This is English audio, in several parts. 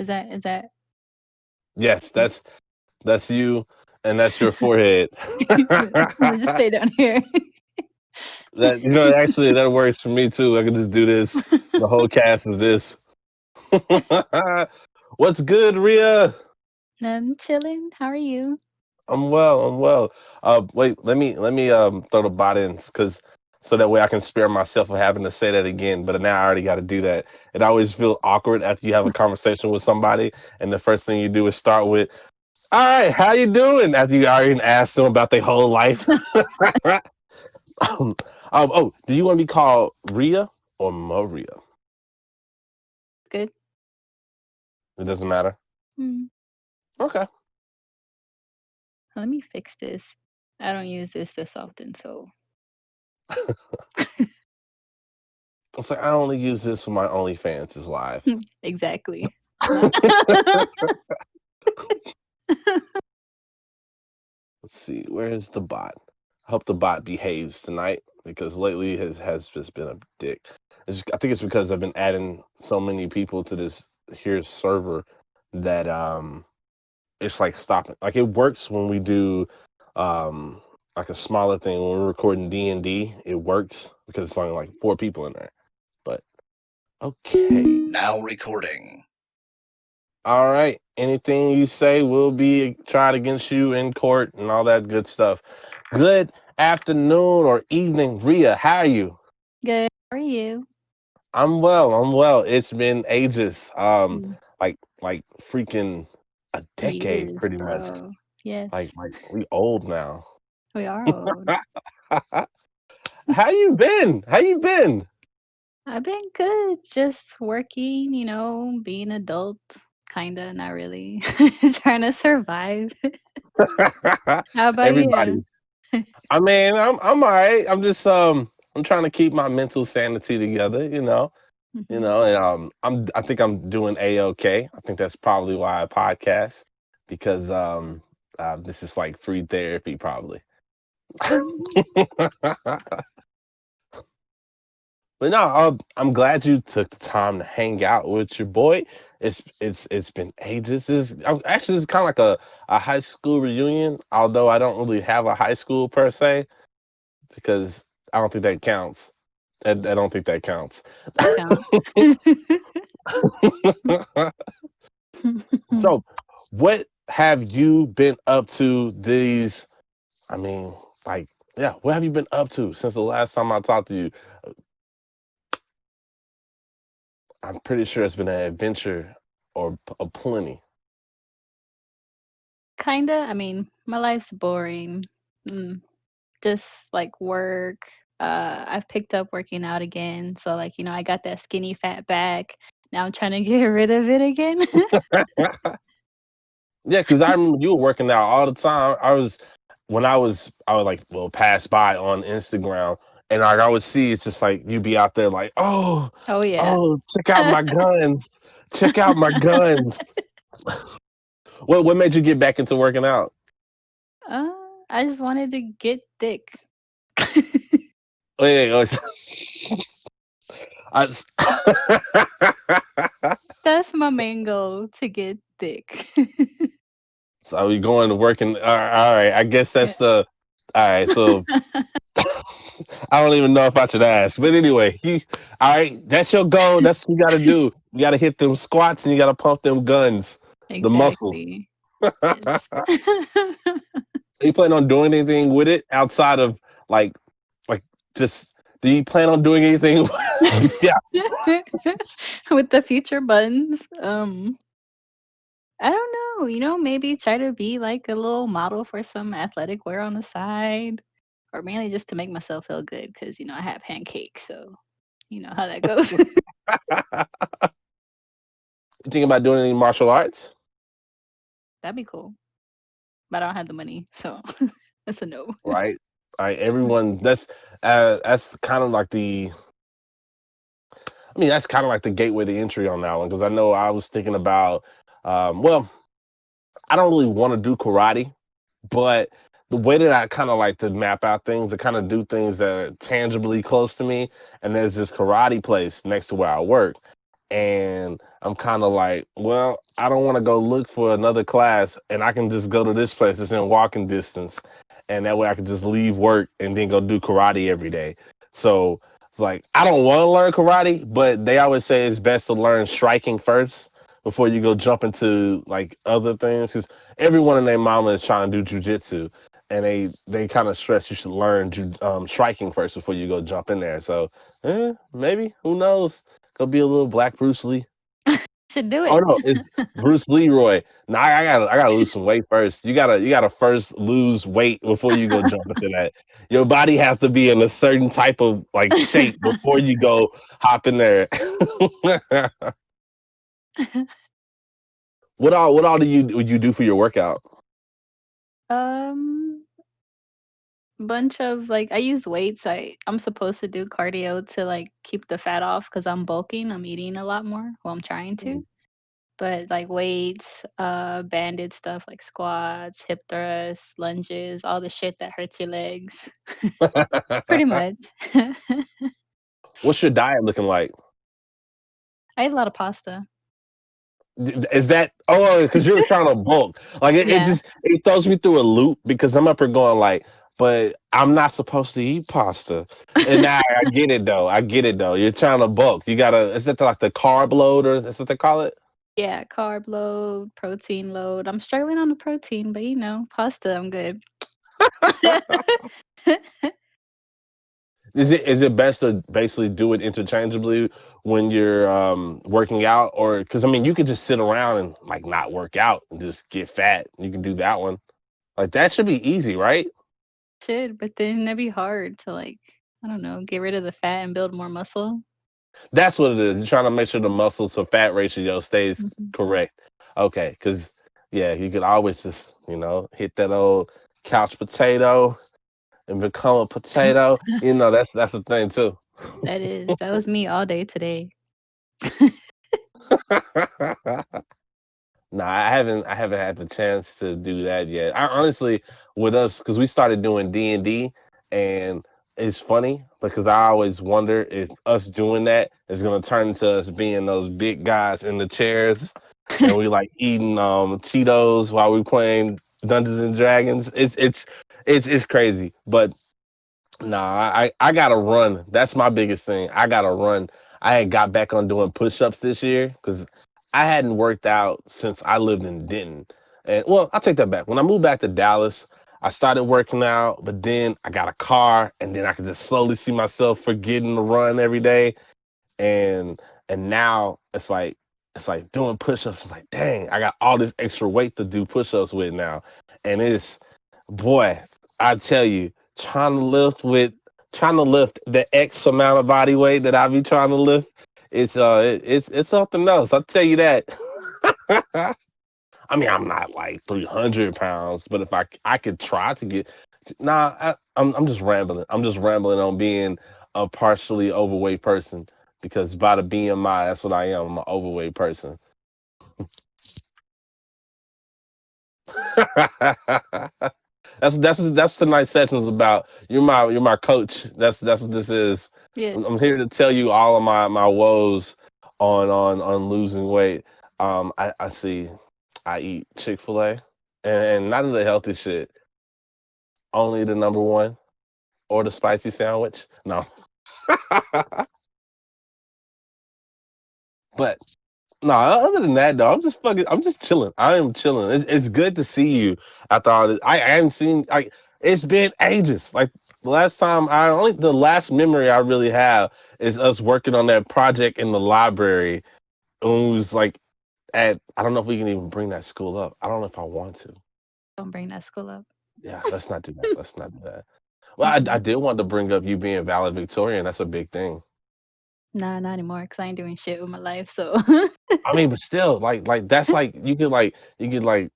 Is that Yes, that's you, and that's your forehead. I'm gonna just stay down here. That actually that works for me too. I can just do this. The whole cast is this. What's good, Ria? I'm chilling. How are you? I'm well. I'm well. Wait, let me throw the bot in because so that way I can spare myself of having to say that again. But now I already got to do that. It always feels awkward after you have a conversation with somebody, and the first thing you do is start with, "All right, how you doing?" After you already asked them about their whole life. Oh, do you want to be called Ria or Maria? Good. It doesn't matter. Hmm. Okay. Let me fix this. I don't use this often, so It's like I only use this for my OnlyFans is live. exactly. Let's see, where's the bot? I hope the bot behaves tonight because lately has just been a dick. I think it's because I've been adding so many people to this here server that it's like stopping. Like it works when we do like a smaller thing when we're recording D&D. It works because it's only like 4 people in there. But okay. Now recording. All right. Anything you say will be tried against you in court and all that good stuff. Good afternoon or evening, Ria. How are you? Good. How are you? I'm well. I'm well. It's been ages. Mm, Like freaking a decade, Years, pretty much. bro. Yes, Like we old now. we are old. How you been? How you been? I've been good. Just working, being adult, kinda, not really. Trying to survive. How about you? Everybody. I mean, I'm all right. I'm just I'm trying to keep my mental sanity together, you know. Mhm. And, I think I'm doing A-okay. I think that's probably why I podcast because this is like free therapy probably. But no, I'm glad you took the time to hang out with your boy. It's been ages. Actually it's kind of like a high school reunion, although I don't really have a high school per se because I don't think that counts. I don't think that counts. That counts. So, what have you been up to these? I mean, like, yeah, what have you been up to since the last time I talked to you? I'm pretty sure it's been an adventure or a plenty. Kinda. I mean, my life's boring. Mm, just like work. I've picked up working out again. So like, I got that skinny fat back. Now I'm trying to get rid of it again. Yeah, because I remember you were working out all the time. I would like pass by on Instagram and like I would see it's just like you be out there like, Oh yeah. oh, check out my guns. Check out my guns. What made you get back into working out? Uh, I just wanted to get thick. Wait, I, That's my main goal, to get thick. so we going to work and all right. I guess Yeah. that's the all right. So I don't even know if I should ask, but anyway, all right. That's your goal. That's what you got to do. You got to hit them squats and you got to pump them guns, the muscle. Exactly. Yes. Are you planning on doing anything with it outside of like like just? Do you plan on doing anything? Yeah. With the future buttons. I don't know, maybe try to be like a little model for some athletic wear on the side, or mainly just to make myself feel good because I have pancakes, so you know how that goes. You thinking about doing any martial arts? That'd be cool, but I don't have the money, so that's a no. Right. Everyone. That's kind of like the. I mean, that's kind of like the gateway to entry on that one because I know I was thinking about. Well, I don't really want to do karate, but the way that I kind of like to map out things, to kind of do things that are tangibly close to me, and there's this karate place next to where I work, and I'm kind of like, well, I don't want to go look for another class, and I can just go to this place. It's in walking distance, and that way I can just leave work and then go do karate every day. So it's like I don't want to learn karate, but they always say it's best to learn striking first before you go jump into like other things. Because everyone and their mama is trying to do jujitsu, and they kind of stress you should learn striking first before you go jump in there. So maybe who knows? Go be a little black Bruce Lee. Should do Oh it. no, it's Bruce Leroy. Now I gotta lose some weight first. You gotta first lose weight before you go jump into that. Your body has to be in a certain type of like shape before you go hop in there. What all do you do for your workout? um, bunch of like I use weights. I'm supposed to do cardio to like keep the fat off because I'm bulking. I'm eating a lot more. Well, I'm trying to. But like weights, banded stuff like squats, hip thrusts, lunges, all the shit that hurts your legs. Pretty much. What's your diet looking like? I eat a lot of pasta. Is that because you're trying to bulk? Like it Yeah. just it throws me through a loop because I'm up here going like, but I'm not supposed to eat pasta. And now I get it though. I get it though. You're trying to bulk. You gotta. Is that like the carb load or is what they call it? Yeah, carb load, protein load. I'm struggling on the protein, but pasta, I'm good. Is it best to basically do it interchangeably when you're working out, or because I mean you could just sit around and like not work out and just get fat. You can do that one. Like that should be easy, right? Should, but then that'd be hard to like, I don't know, get rid of the fat and build more muscle. That's what it is. You're trying to make sure the muscle to fat ratio stays Mhm. correct. Okay, because yeah, you could always just hit that old couch potato and become a potato. That's the thing too. That was me all day today. No, I haven't had the chance to do that yet. I honestly, with us, because we started doing D&D, and it's funny because I always wonder if us doing that is gonna turn into us being those big guys in the chairs, and we like eating Cheetos while we playing Dungeons and Dragons. It's crazy, but nah, I gotta run. That's my biggest thing. I gotta run. I had got back on doing push-ups this year because I hadn't worked out since I lived in Denton. And well, I'll take that back. When I moved back to Dallas, I started working out, but then I got a car, and then I could just slowly see myself forgetting to run every day. And now it's like doing push-ups. It's like, dang, I got all this extra weight to do push-ups with now. And it's boy, I tell you, trying to lift the X amount of body weight that I be trying to lift, it's something else. I'll tell you that. I mean, I'm not like 300 pounds, but if I could try to get, nah, I'm just rambling. I'm just rambling on being a partially overweight person because by the BMI, that's what I am. I'm an overweight person. That's tonight's session's about. You're my coach. That's what this is. Yeah. I'm here to tell you all of my woes on losing weight. I see. I eat Chick-fil-A and not in the healthy shit. Only the number one or the spicy sandwich. No, but no. Other than that, though, I'm just chilling. I am chilling. It's good to see you after all this. I haven't seen. It's been ages. Like the last memory I really have is us working on that project in the library. When we was like I don't know if we can even bring that school up. I don't know if I want to. Don't bring that school up. Yeah, let's not do that. Let's not do that. Well, I Mm-mm. did want to bring up you being valedictorian. That's a big thing. Nah, not anymore because I ain't doing shit with my life. So I mean, but still, like that's like you could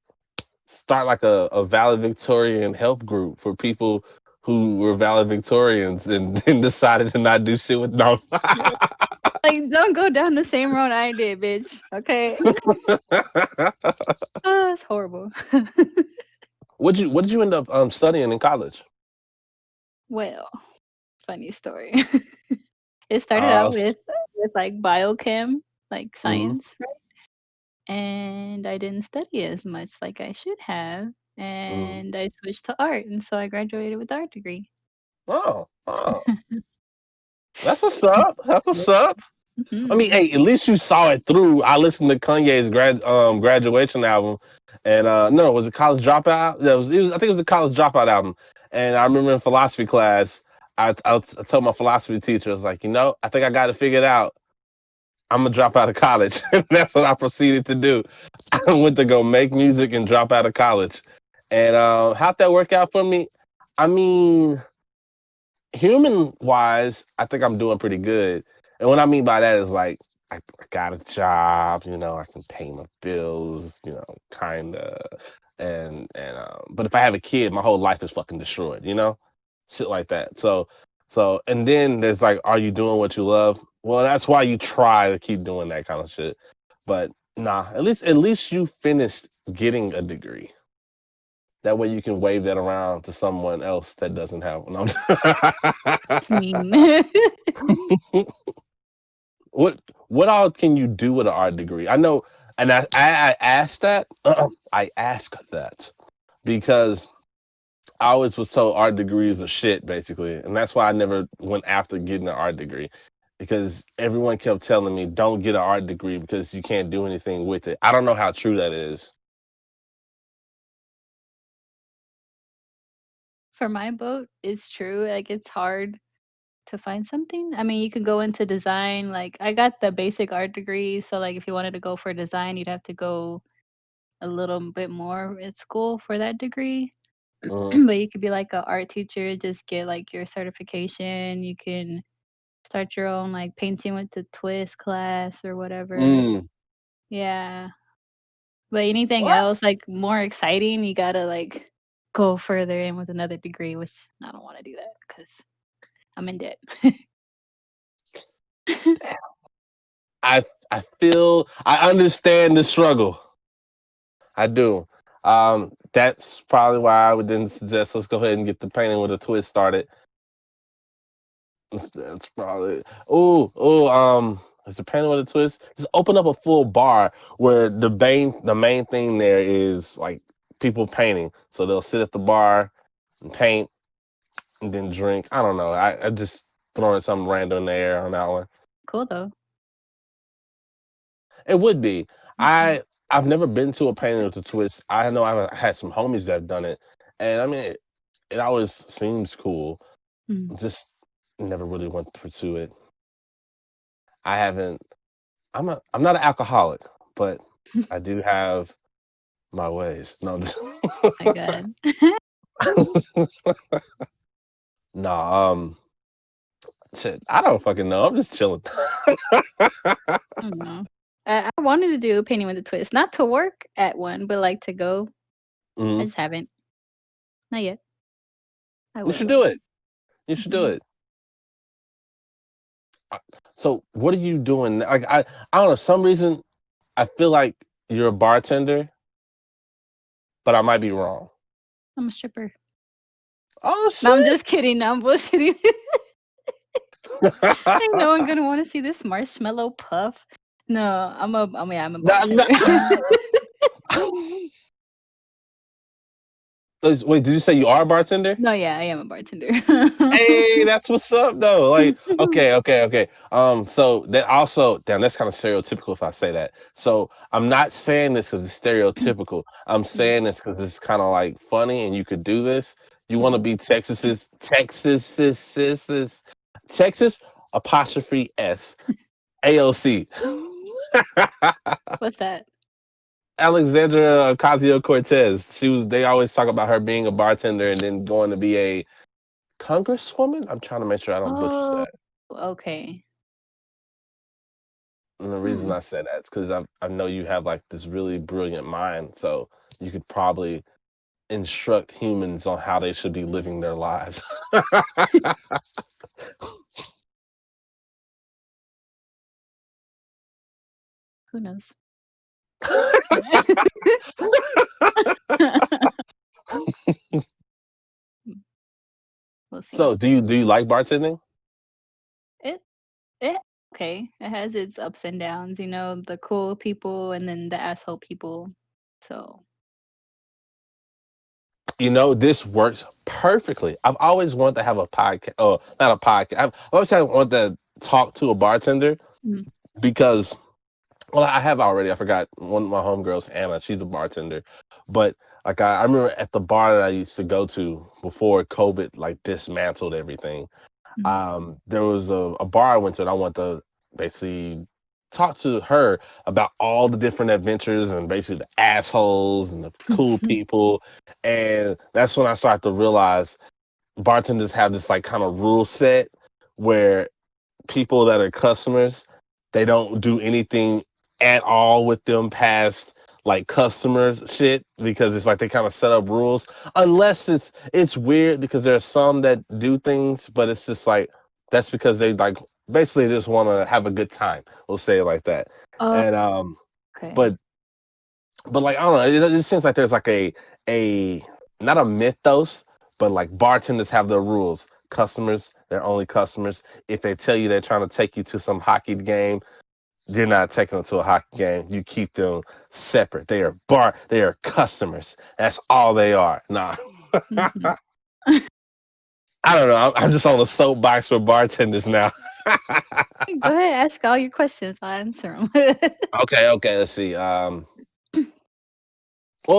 start like a valedictorian help group for people who were valedictorians and then decided to not do shit with no. like, don't go down the same road I did, bitch. Okay. It's horrible. What did you end up studying in college? Well, funny story. It started Uh, out with like biochem, like Mhm. science, right? And I didn't study as much like I should have, Mhm. and I switched to art, and so I graduated with art degree. Oh, oh, that's what's up. That's what's Yep. up. I mean, Mhm. hey, at least you saw it through. I listened to Kanye's graduation album, and no, was it College Dropout? I think it was the College Dropout album. And I remember in philosophy class, I told my philosophy teacher, I was like, I think I got it figured out. I'm gonna drop out of college. That's what I proceeded to do. I went to go make music and drop out of college. And how'd that work out for me? I mean, human wise, I think I'm doing pretty good. And what I mean by that is like I got a job, I can pay my bills, kinda. And but if I have a kid, my whole life is fucking destroyed. Shit like that. So and then there's like, are you doing what you love? Well, that's why you try to keep doing that kind of shit. But nah, at least you finished getting a degree. That way you can wave that around to someone else that doesn't have one. It's mean. what all can you do with an art degree? I know, and I asked that. I asked that because I always was told art degrees are shit, basically, and that's why I never went after getting an art degree because everyone kept telling me don't get an art degree because you can't do anything with it. I don't know how true that is. For my boat, it's true, like, it's hard to find something. I mean, you can go into design, like, I got the basic art degree, so, like, if you wanted to go for design, you'd have to go a little bit more at school for that degree. Mm, But you could be like a art teacher, just get, like, your certification. You can start your own, like, painting with the twist class or whatever. mm. Yeah. But anything Well, else, like, more exciting, you gotta, like, go further in with another degree, which I don't wanna do that because 'cause I'm in debt. I I understand the struggle. I do. That's probably why I would then suggest let's go ahead and get the painting with a twist started. That's probably. Is it painting with a twist? Just open up a full bar where the main thing there is like people painting. So they'll sit at the bar and paint and then drink. I don't know. I just throwing something random in the air on that one. Cool, though. It would be. Mhm. I've never been to a painting with a twist. I know I've had some homies that have done it, and I mean it always seems cool. Mm. Just never really went to pursue it. I haven't. I'm not an alcoholic, but I do have my ways. No, I'm just My god. no. Shit. I don't fucking know. I'm just chilling. I don't know. I wanted to do a painting with a twist, not to work at one, but, like, to go. I Mhm. just haven't. Not yet. I You will, should though. do it. You should do Mhm. it. Uh, So what are you doing? Like I don't know. Some reason I feel like you're a bartender, but I might be wrong. I'm a stripper. Oh No, I'm shit! just kidding. No, I'm bullshitting. Ain't no one gonna wanna see this marshmallow puff. No, yeah, I'm a Nah, nah. bartender. Wait, did you say you are a bartender? No, yeah, I am a bartender. Hey, that's what's up though. Like, okay, okay, okay. So that also, damn, that's kind of stereotypical if I say that. So I'm not saying this because it's stereotypical. I'm Mm, saying this because it's kind of like funny and you could do this. You want to mm. be Texas apostrophe S AOC. What's that? Alexandra Ocasio Cortez. They always talk about her being a bartender and then going to be a congresswoman. I'm trying to make sure I don't butcher Oh, that. okay. And the reason Hmm. I say that is because I know you have like this really brilliant mind, so you could probably instruct humans on how they should be living their lives. Who knows? We'll see. So do you like bartending? It it okay. It has its ups and downs, the cool people and then the asshole people. So, This works perfectly. I've always wanted to have a podcast, oh, not a podcast. I've always wanted to talk to a bartender mm, because, well, I have already. I forgot one of my homegirls, Anna. She's a bartender, but like I remember at the bar that I used to go to before COVID like dismantled everything. mm. There was a bar I went to, and I wanted to basically talk to her about all the different adventures and basically the assholes and the cool people. And that's when I started to realize bartenders have this like kind of rule set where people that are customers, they don't do anything at all with them past like customer shit because it's like they kind of set up rules unless it's weird because there are some that do things but it's just like that's because they like basically just want to have a good time, we'll say it like that. Oh, And okay. but like I don't know, it seems like there's like a not a mythos, but like bartenders have their rules. Customers, they're only customers. If they tell you they're trying to take you to some hockey game, you're not taking them to a hockey game. You keep them separate. They are customers. That's all they are. Nah. Mhm. I don't know. I'm just on the soapbox for bartenders now. Go ahead, ask all your questions. I'll answer them. Okay, let's see. Well,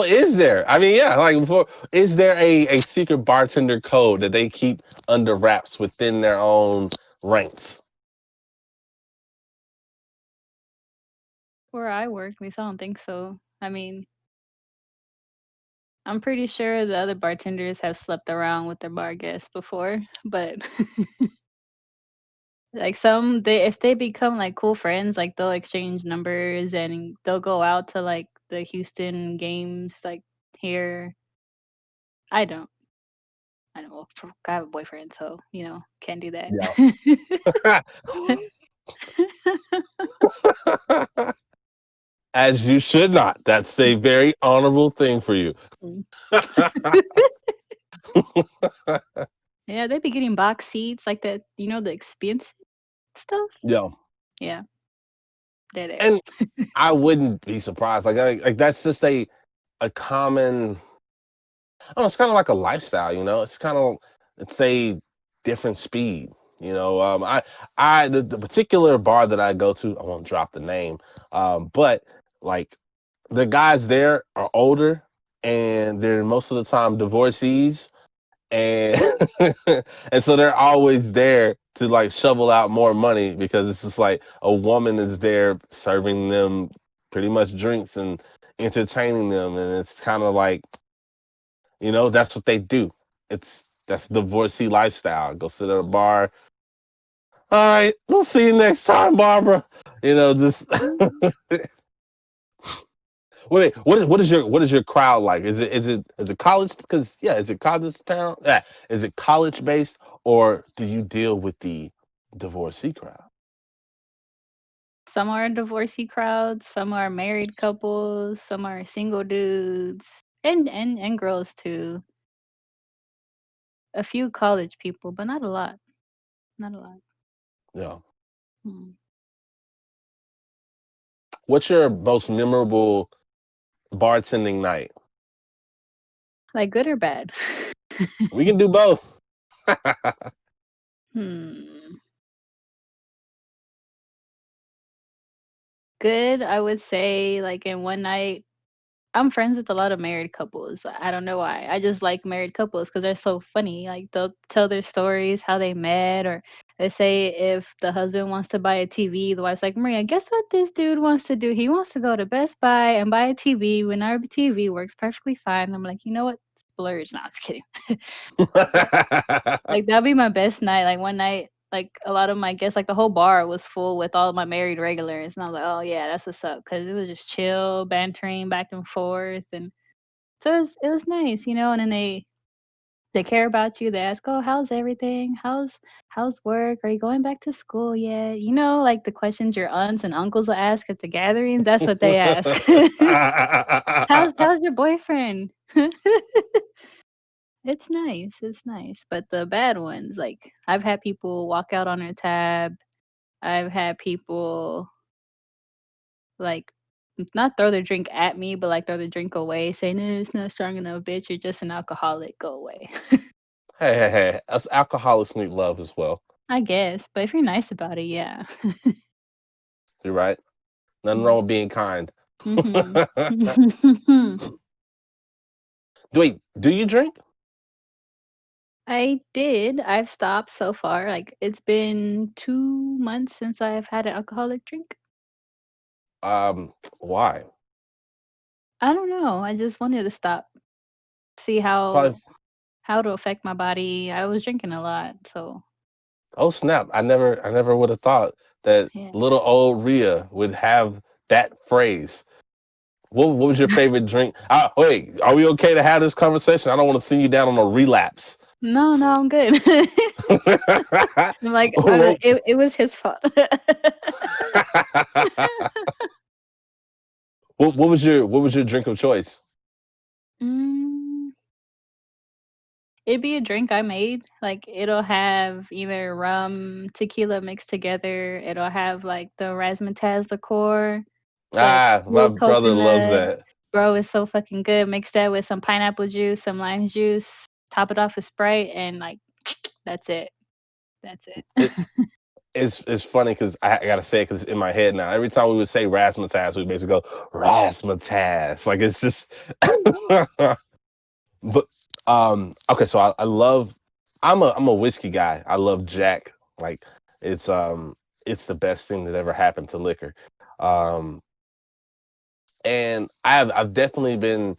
is there? I mean, yeah, like before, is there a secret bartender code that they keep under wraps within their own ranks? Where I work, at least I don't think so. I mean, I'm pretty sure the other bartenders have slept around with their bar guests before, but like if they become like cool friends, like they'll exchange numbers and they'll go out to like the Houston games like here. I don't. I don't know. I have a boyfriend, so can't do that. Yeah. As you should not. That's a very honorable thing for you. Mm. Yeah, they be getting box seats like that, the expensive stuff. Yeah. Yeah, they're there. And I wouldn't be surprised. Like that's just a common. Oh, it's kind of like a lifestyle. It's kind of it's a different speed. The particular bar that I go to, I won't drop the name, but like the guys there are older and they're most of the time divorcees and and so they're always there to like shovel out more money because it's just like a woman is there serving them pretty much drinks and entertaining them, and it's kind of like that's what they do. That's divorcee lifestyle. Go sit at a bar. All right, we'll see you next time, Barbara. Just wait. What is your crowd like? Is it college? Because yeah, is it college town? Yeah, is it college based or do you deal with the divorcee crowd? Some are divorcee crowds, some are married couples, some are single dudes, and girls too. A few college people, but not a lot. Not a lot. Yeah. Mm. What's your most memorable bartending night? Like good or bad? We can do both. Hmm. Good, I would say like in one night I'm friends with a lot of married couples. I don't know why. I just like married couples because 'cause they're so funny. Like, they'll tell their stories, how they met, or they say if the husband wants to buy a TV, the wife's like, "Maria, guess what this dude wants to do? He wants to go to Best Buy and buy a TV when our TV works perfectly fine." I'm like, "You know what? Splurge." No, I'm just kidding. Like, that'd be my best night. Like, one night, like, a lot of my guests like, the whole bar was full with all of my married regulars, and I was like, "Oh, yeah, that's what's up," because it was just chill, bantering back and forth, and so it was nice, and then they care about you. They ask, "Oh, how's everything? How's work? Are you going back to school yet?" Like the questions your aunts and uncles will ask at the gatherings, that's what they ask. "How's your boyfriend?" It's nice, but the bad ones, like, I've had people walk out on their tab. I've had people like not throw their drink at me, but like throw the drink away, saying, "No, it's not strong enough, bitch. You're just an alcoholic. Go away." Hey. Us alcoholics need love as well. I guess, but if you're nice about it, yeah. You're right. Nothing wrong Yeah. with being kind. Mhm. Wait, do you drink? I did. I've stopped so far. Like it's been 2 months since I've had an alcoholic drink. Why? I don't know. I just wanted to stop. See Probably. how it'll affect my body. I was drinking a lot, so Oh snap! I never would have thought that yeah. little old RIA would have that phrase. What was your favorite drink? Wait, are we okay to have this conversation? I don't want to send you down on a relapse. No, no, I'm good. I'm like, Well, it was his fault. what was your drink of choice? Mm, it'd be a drink I made. Like it'll have either rum, tequila mixed together. It'll have like the razzmatazz liqueur, the My cool brother loves coconut. that. Bro, it's so fucking good. Mix that with some pineapple juice, some lime juice, top it off with Sprite, and like that's it. That's it. It it's funny because I gotta say it because it's in my head now. Every time we would say razzmatazz, we basically go razzmatazz. Like it's just. But okay, so I love. I'm a whiskey guy. I love Jack. Like it's it's the best thing that ever happened to liquor. Um, and I've definitely been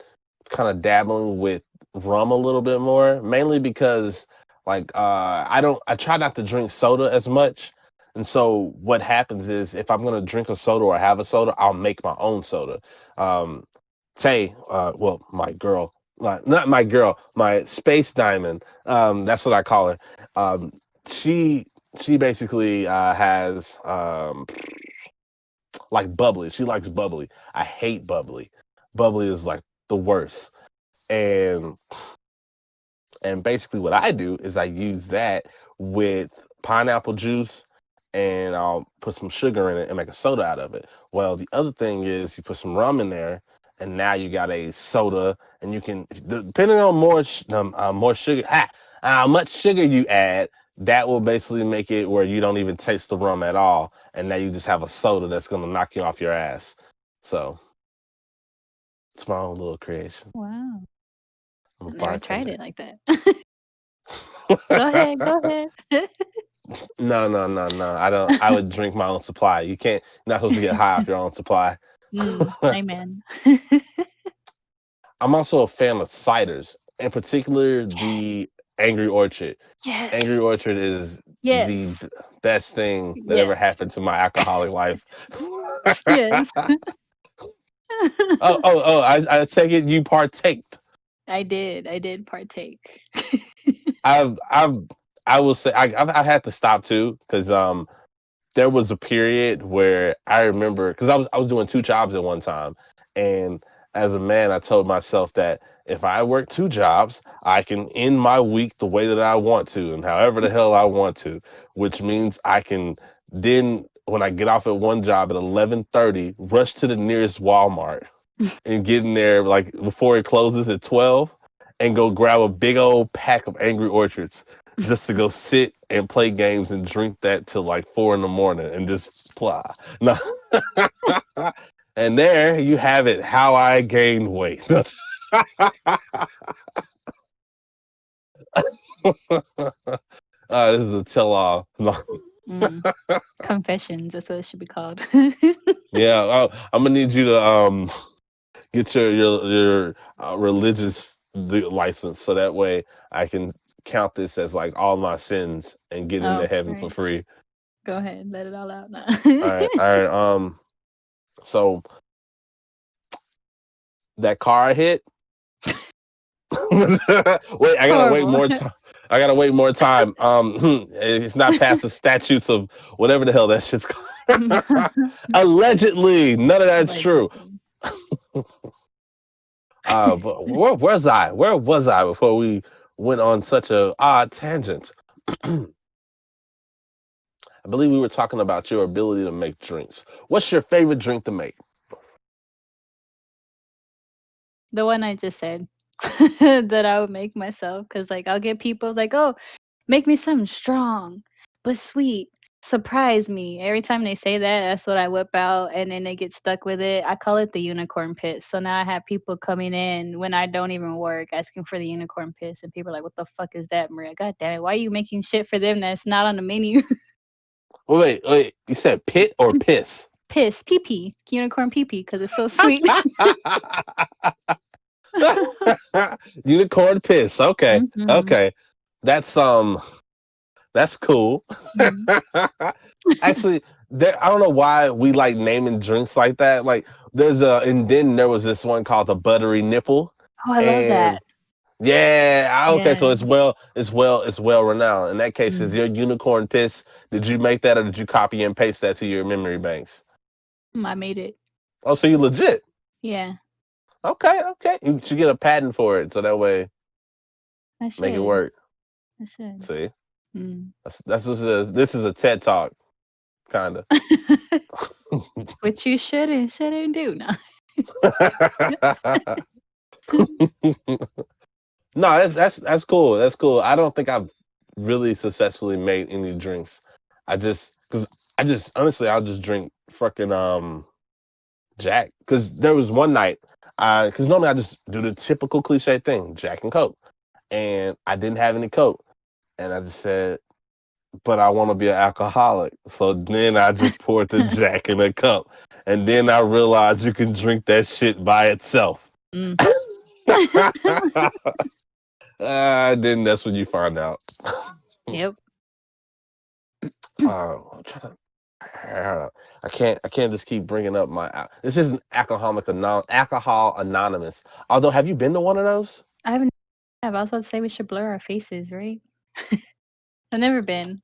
kind of dabbling with rum a little bit more, mainly because like I try not to drink soda as much. And so what happens is if I'm gonna drink a soda or have a soda, I'll make my own soda. Um, well, my girl, not my girl, my space diamond. That's what I call her. Um, she she basically has like bubbly. She likes bubbly. I hate bubbly. Bubbly is like the worst. And basically what I do is I use that with pineapple juice and I'll put some sugar in it and make a soda out of it. Well, the other thing is you put some rum in there and now you got a soda and you can depending on more sugar, how much sugar you add, that will basically make it where you don't even taste the rum at all and now you just have a soda that's going to knock you off your ass. So, it's my own little creation. Wow. I'm a I never tried bartender. it like that. Go ahead, go ahead. No. I don't. I would drink my own supply. You're not supposed to get high off your own supply. Amen. I'm also a fan of ciders, in particular the Angry Orchard. Angry Yes. Orchard is the Yes. best thing that ever Yes. happened to my alcoholic life. Yes. I take it you partaked. I did partake. I've I will say I had to stop too because there was a period where I remember because I was doing two jobs at one time, and as a man, I told myself that if I work two jobs, I can end my week the way that I want to and however the hell I want to, which means I can then when I get off at one job at 11:30, rush to the nearest Walmart and get in there like before it closes at 12 and go grab a big old pack of Angry Orchards just to go sit and play games and drink that till like 4 in the morning and just fly. No. And there you have it, how I gained weight. This is a tell-all. No. Mm, confessions, that's what it should be called. Yeah, I'm gonna need you to get your religious license so that way I can count this as like all my sins and get into Oh, heaven for right. free. Go ahead, let it all out now. All right. So that car I hit. Wait, I gotta wait Horrible. more time. I gotta wait more time. It's not past the statutes of whatever the hell that shit's called. Allegedly, none of that's true. Allegedly. But where was I? Where was I before we went on such a odd tangent? I believe we were talking about your ability to make drinks. What's your favorite drink to make? The one I just said that I would make myself, cause like, I'll get people like, "Oh, make me something strong but sweet. Surprise me." Every time they say that, that's what I whip out, and then they get stuck with it. I call it the unicorn piss. So now I have people coming in when I don't even work asking for the unicorn piss, and people are like, "What the fuck is that, Maria? God damn it, why are you making shit for them that's not on the menu?" Wait. You said pit or piss? Piss, pee pee, unicorn pee pee, because it's so sweet. Unicorn piss. Okay. Mhm. Okay. That's that's cool. Mhm. Actually, I don't know why we like naming drinks like that. Like and then there was this one called the buttery nipple. Oh, I love And that. okay, so Yeah. it's well renowned. In that case, is Mm. your unicorn piss, did you make that or did you copy and paste that to your memory banks? I made it. Oh, so you legit. Yeah, Okay. You should get a patent for it so that way I make it should. work. I should. See? Mm. This is a TED talk, kinda. What you should and shouldn't do now. No, that's cool. That's cool. I don't think I've really successfully made any drinks. Cause I just honestly I'll just drink fucking Jack. Cause there was one night, cause normally I just do the typical cliche thing, Jack and Coke. And I didn't have any Coke. And I just said, but I want to be an alcoholic. So then I just poured the Jack in a cup. And then I realized you can drink that shit by itself. Mm. Then that's when you find out. Yep. I'm trying to. I can't just keep bringing up this isn't alcohol anonymous. Although, have you been to one of those? I haven't I was about to say we should blur our faces, right? I've never been.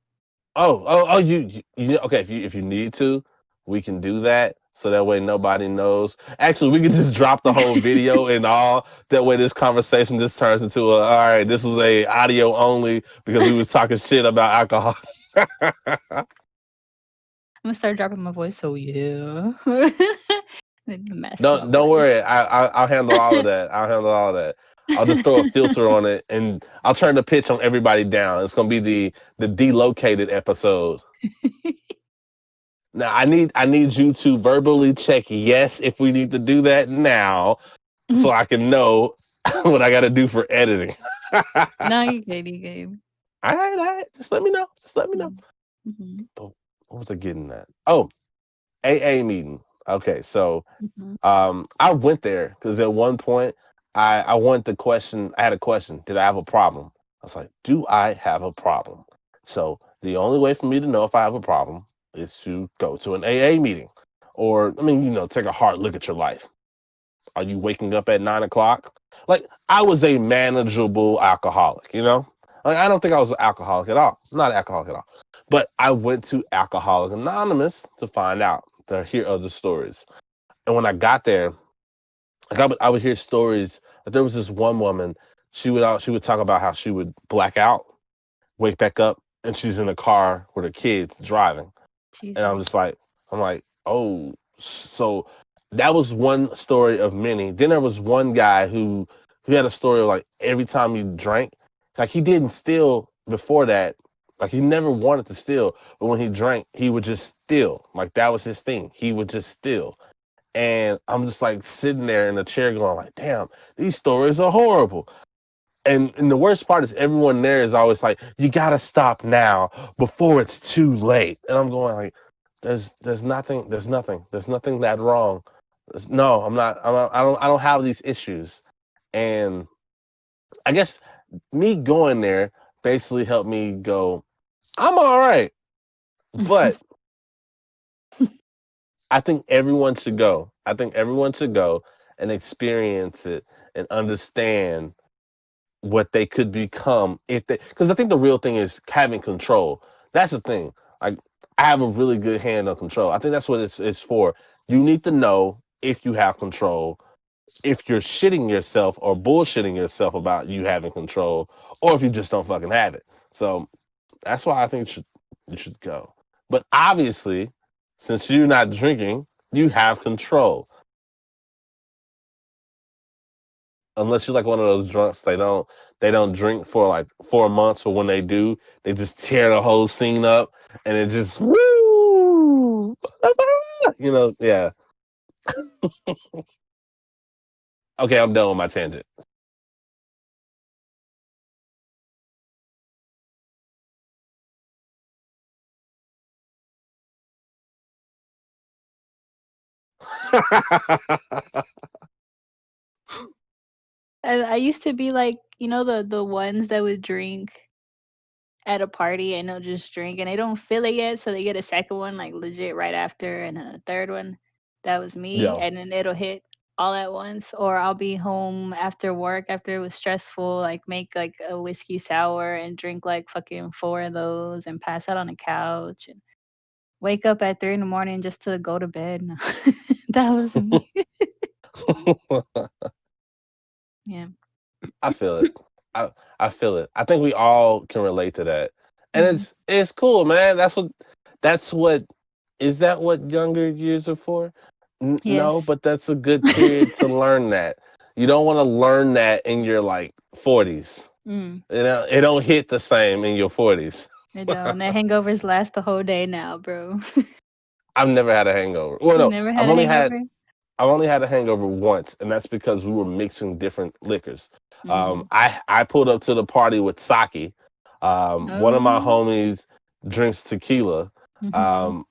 Okay. If you need to, we can do that so that way nobody knows. Actually, we can just drop the whole video and all. That way, this conversation just turns into all right. This was a audio only because we was talking shit about alcohol. I'm gonna start dropping my voice, so yeah. Then mask my Don't voice. worry. I'll handle all of that. I'll handle all of that. I'll just throw a filter on it and I'll turn the pitch on everybody down. It's gonna be the delocated episode. Now I need you to verbally check yes if we need to do that now, so I can know what I got to do for editing. No, you good, you good. All right. Just let me know. Just let me know. Mm. Mhm. But what was I getting at? Oh, AA meeting. Okay, so Mhm. I went there because at one point I wanted the question. I had a question. Did I have a problem? I was like, do I have a problem? So the only way for me to know if I have a problem is to go to an AA meeting, or I mean, take a hard look at your life. Are you waking up at 9 o'clock? Like I was a manageable alcoholic. Like I don't think I was an alcoholic at all. I'm not an alcoholic at all. But I went to Alcoholics Anonymous to find out, to hear other stories. And when I got there, like I would hear stories. Like there was this one woman. She would talk about how she would black out, wake back up, and she's in a car with her kids driving. And Jesus. I'm like, oh, so that was one story of many. Then there was one guy who had a story of like every time he drank, like he didn't steal before that. Like he never wanted to steal, but when he drank, he would just steal. Like that was his thing. He would just steal. And I'm just like sitting there in the chair going like, damn, these stories are horrible. And the worst part is everyone there is always like, you gotta stop now before it's too late. And I'm going like, there's nothing that wrong. No, I don't have these issues. And I guess me going there basically helped me go, I'm all right. But I think everyone should go. I think everyone should go and experience it and understand what they could become because I think the real thing is having control. That's the thing. Like I have a really good hand on control. I think that's what it's for. You need to know if you have control, if you're shitting yourself or bullshitting yourself about you having control, or if you just don't fucking have it. So that's why I think you should go. But obviously, since you're not drinking, you have control. Unless you're like one of those drunks, they don't drink for like 4 months, or when they do, they just tear the whole scene up, and it just woo, yeah. Okay, I'm done with my tangent. I used to be like, the ones that would drink at a party and they'll just drink and they don't feel it yet, so they get a second one like legit right after and then a third one. That was me, Yo. and then it'll hit all at once. Or I'll be home after work after it was stressful, like make like a whiskey sour and drink like fucking four of those and pass out on the couch and wake up at 3 in the morning just to go to bed. That was me. Yeah. I feel it. I feel it. I think we all can relate to that, and Mhm. it's cool, man. That's what is that what younger years are for? No, Yes. but that's a good period to learn that. You don't want to learn that in your like 40s. Mm. It don't hit the same in your 40s. I don't. The hangovers last the whole day now, bro. I've never had a hangover. Well, You no, never I've had a only had hangover? I've only had a hangover once, and that's because we were mixing different liquors. Mhm. I pulled up to the party with sake. One of my Oh. homies drinks tequila. Mhm. Um,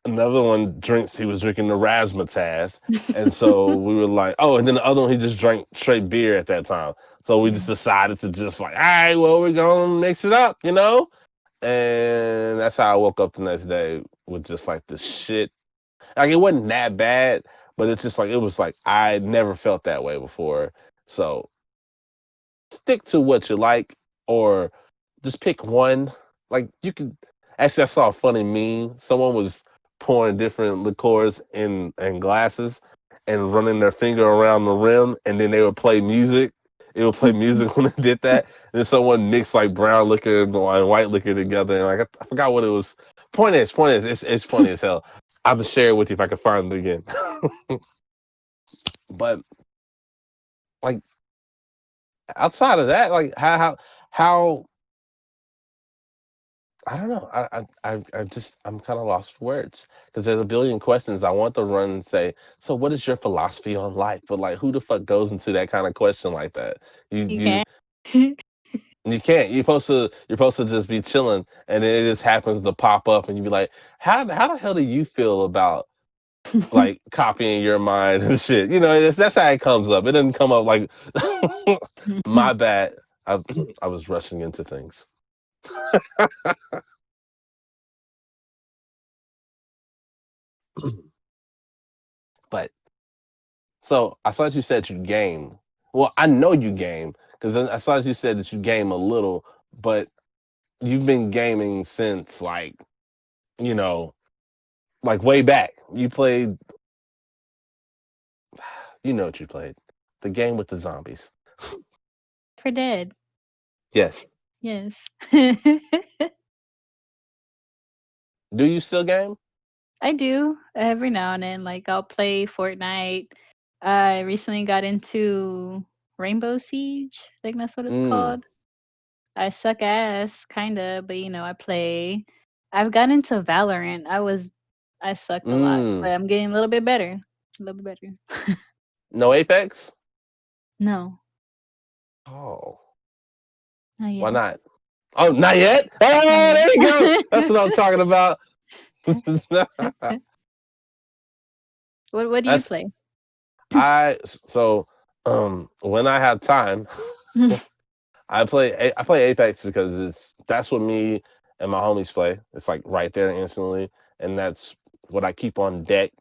Another one drinks. He was drinking the razzmatazz, and so we were like, oh, and then the other one he just drank straight beer at that time. So we just Mm. decided to just like, all right, well, we're gonna mix it up, And that's how I woke up the next day with just like the shit. Like it wasn't that bad, but it's just like it was like I never felt that way before. So stick to what you like, or just pick one. Like you could actually, I saw a funny meme. Someone was pouring different liqueurs in glasses and running their finger around the rim, and then they would play music. It would play music when they did that. And then someone mixed like brown liquor and white liquor together, and like I forgot what it was. Point is, it's funny as hell. I'll just share it with you if I can find it again. But like outside of that, like how I don't know. I'm kind of lost for words because there's a billion questions I want to run and say. So, what is your philosophy on life? But like, who the fuck goes into that kind of question like that? You You you can't. you can't. You're supposed to just be chilling, and then it just happens to pop up, and you be like, how the hell do you feel about like copying your mind and shit? That's how it comes up. It doesn't come up like, my bad. I I was rushing into things. But so I saw that you said you game. Well, I know you game because I saw that you said that you game a little, but you've been gaming since you know, like way back. You played, you know what you played, the game with the zombies. For dead. Yes. Yes. Do you still game? I do every now and then. Like I'll play Fortnite. I recently got into Rainbow Siege. I think that's what it's Mm. called. I suck ass, kinda, but I play. I've gotten into Valorant. I sucked a lot, but Mm. I'm getting a little bit better. A little bit better. No Apex? No, Oh, not why yet. not? Oh, not yet. Not Oh, there you go. That's what I'm yet. talking about. What do you That's play? I so when I have time. I play Apex because that's what me and my homies play. It's like right there instantly, and that's what I keep on deck.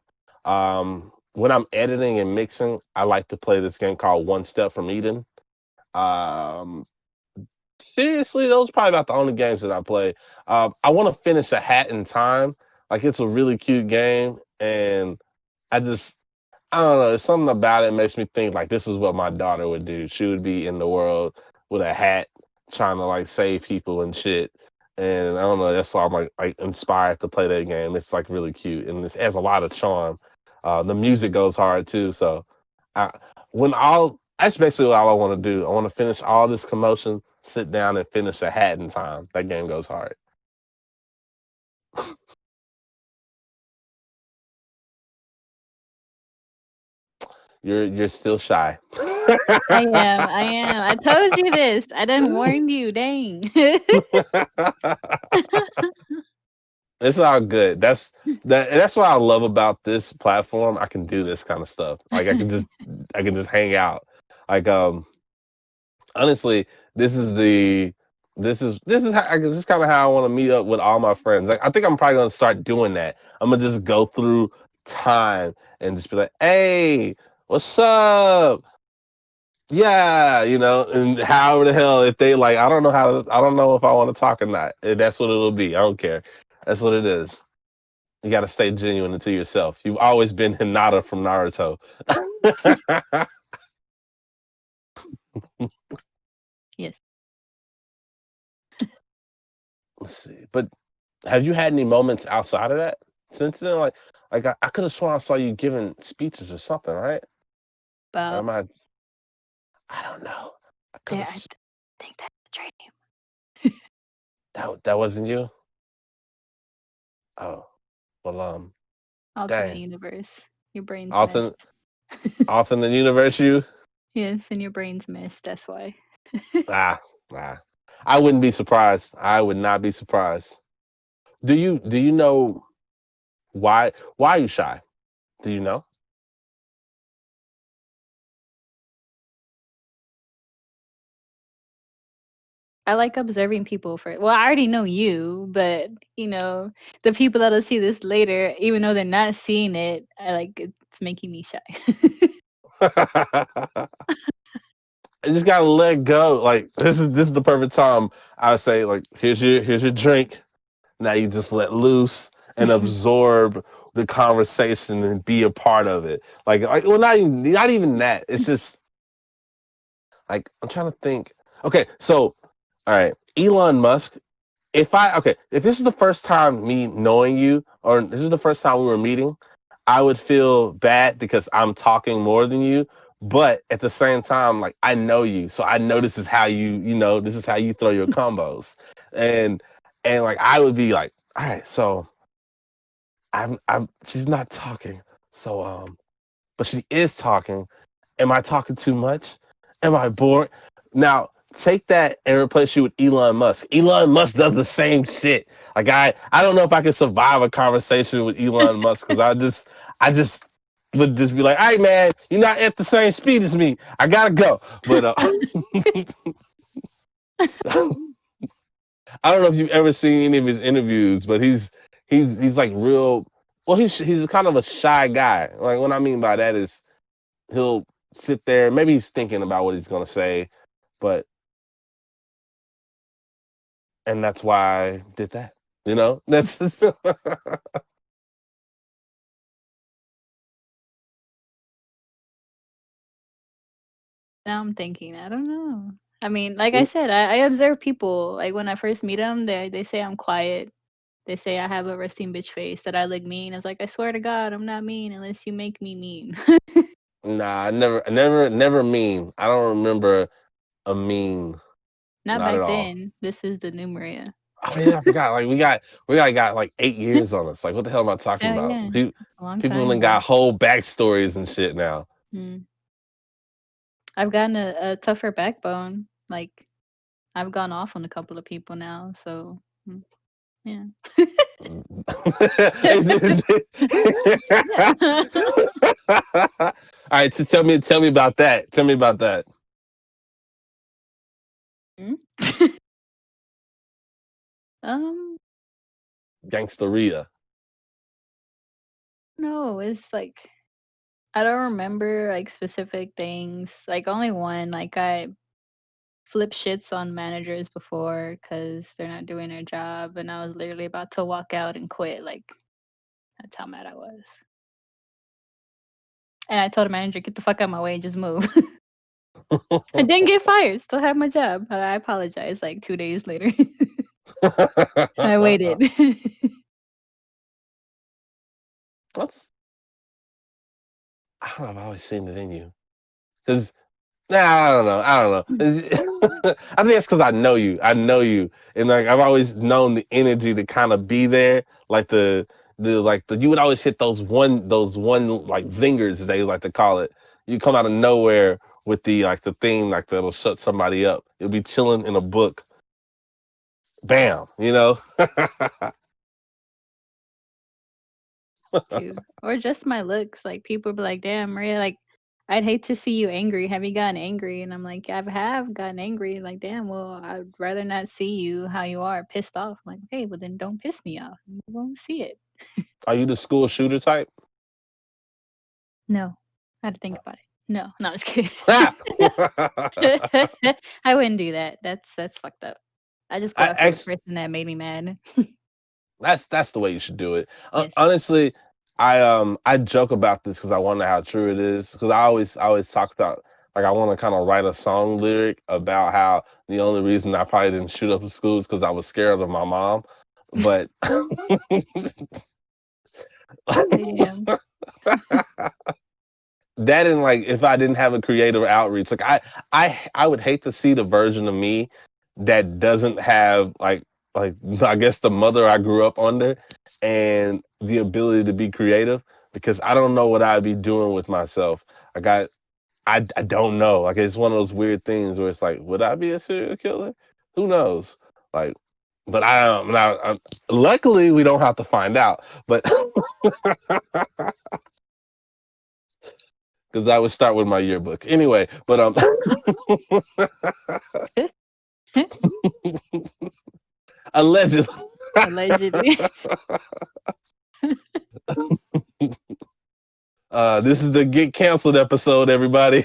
When I'm editing and mixing, I like to play this game called One Step from Eden. Um, Seriously, those are probably about the only games that I play. I want to finish A Hat in Time. Like it's a really cute game, and I just I don't know. Something about it makes me think like this is what my daughter would do. She would be in the world with a hat, trying to like save people and shit. and I don't know. That's why I'm like inspired to play that game. It's like really cute, and it has a lot of charm. The music goes hard too. So, I, that's basically all I want to do. I want to finish all this commotion, sit down, and finish a hat in time. That game goes hard. You're still shy. I am. I am. I told you this. I didn't warn you. Dang. It's all good. That's what I love about this platform. I can do this kind of stuff. Like I can just hang out. Like honestly, this is kind of how I want to meet up with all my friends. Like I think I'm probably gonna start doing that. I'm gonna just go through time and just be like, hey, what's up? Yeah, and however the hell if they like, I don't know if I want to talk or not. That's what it'll be. I don't care. That's what it is. You got to stay genuine to yourself. You've always been Hinata from Naruto. Yes. Let's see. But have you had any moments outside of that since then? Like I could have sworn I saw you giving speeches or something, right? Or About am I don't know. I could there. I have think that's a dream. that wasn't you. Oh, well, Alternate dang. universe. Your brain's Alternate, meshed. alternate universe, you. Yes, and your brain's meshed. That's why. Ah, ah. I wouldn't be surprised. I would not be surprised. Do you know why are you shy? Do you know? I like observing people for well, I already know you, but the people that'll see this later, even though they're not seeing it, it's making me shy. I just gotta let go. Like this is the perfect time. I say like here's your drink. Now you just let loose and absorb the conversation and be a part of it. Like well not even that. It's just like I'm trying to think. Okay, so all right, Elon Musk. If this is the first time me knowing you, or this is the first time we were meeting, I would feel bad because I'm talking more than you. But at the same time, like I know you, so I know this is how this is how you throw your combos, and like I would be like, all right, so she's not talking, so but she is talking. Am I talking too much? Am I bored? Now take that and replace you with Elon Musk. Elon Musk does the same shit. Like I don't know if I could survive a conversation with Elon Musk because I just would just be like, "Hey man, you're not at the same speed as me. I gotta go." But I don't know if you've ever seen any of his interviews, but he's like real. Well, he's kind of a shy guy. Like what I mean by that is he'll sit there. Maybe he's thinking about what he's gonna say, but and that's why I did that. That's Now I'm thinking, I don't know. I mean, like I said, I observe people. Like when I first meet them, they say I'm quiet. They say I have a resting bitch face, that I look mean. I was like, I swear to God, I'm not mean unless you make me mean. nah. I never mean. I don't remember a mean. Not Not at back all. then. This is the new Maria. Oh yeah, I forgot. Like we got like 8 years on us. Like what the hell am I talking Hell about? yeah. A long People time done got ago. whole backstories and shit now. Mm. I've gotten a tougher backbone. Like I've gone off on a couple of people now, so yeah. All right, so tell me about that. Tell me about that. Mm. um, Gangsteria. no, it's like I don't remember like specific things. Like only one. Like I flip shits on managers before because they're not doing their job, and I was literally about to walk out and quit. Like that's how mad I was. And I told the manager, "Get the fuck out of my way and just move." I didn't get fired. Still have my job, but I apologize. Like 2 days later. I waited. That's, I don't know. I've always seen it in you. Because, nah, I don't know. I don't know. I think that's because I know you. I know you, and like I've always known the energy to kind of be there. Like you would always hit those one like zingers, as they like to call it. You come out of nowhere with the thing like that'll shut somebody up. You'll be chilling in a book. Bam, you know. Too. Or just my looks. Like people be like, "Damn, Maria, like I'd hate to see you angry. Have you gotten angry?" And I'm like, "I have gotten angry." Like, "Damn, well, I'd rather not see you how you are, pissed off." I'm like, "Okay, well then don't piss me off. You won't see it." Are you the school shooter type? No. I had to think about it. No, no, I'm just kidding. I I wouldn't do that. That's fucked up. I just go after the actually, person that made me mad. that's the way you should do it. Yes. Honestly, I joke about this because I wonder how true it is. Because I always talk about, like, I want to kind of write a song lyric about how the only reason I probably didn't shoot up the school is because I was scared of my mom. But Damn. that, and like if I didn't have a creative outreach, like I would hate to see the version of me that doesn't have like I guess the mother I grew up under and the ability to be creative, because I don't know what I'd be doing with myself. Like I don't know. Like it's one of those weird things where it's like, would I be a serial killer? Who knows? Like, but luckily we don't have to find out. But because I would start with my yearbook anyway. But allegedly. Allegedly. This is the get canceled episode, everybody.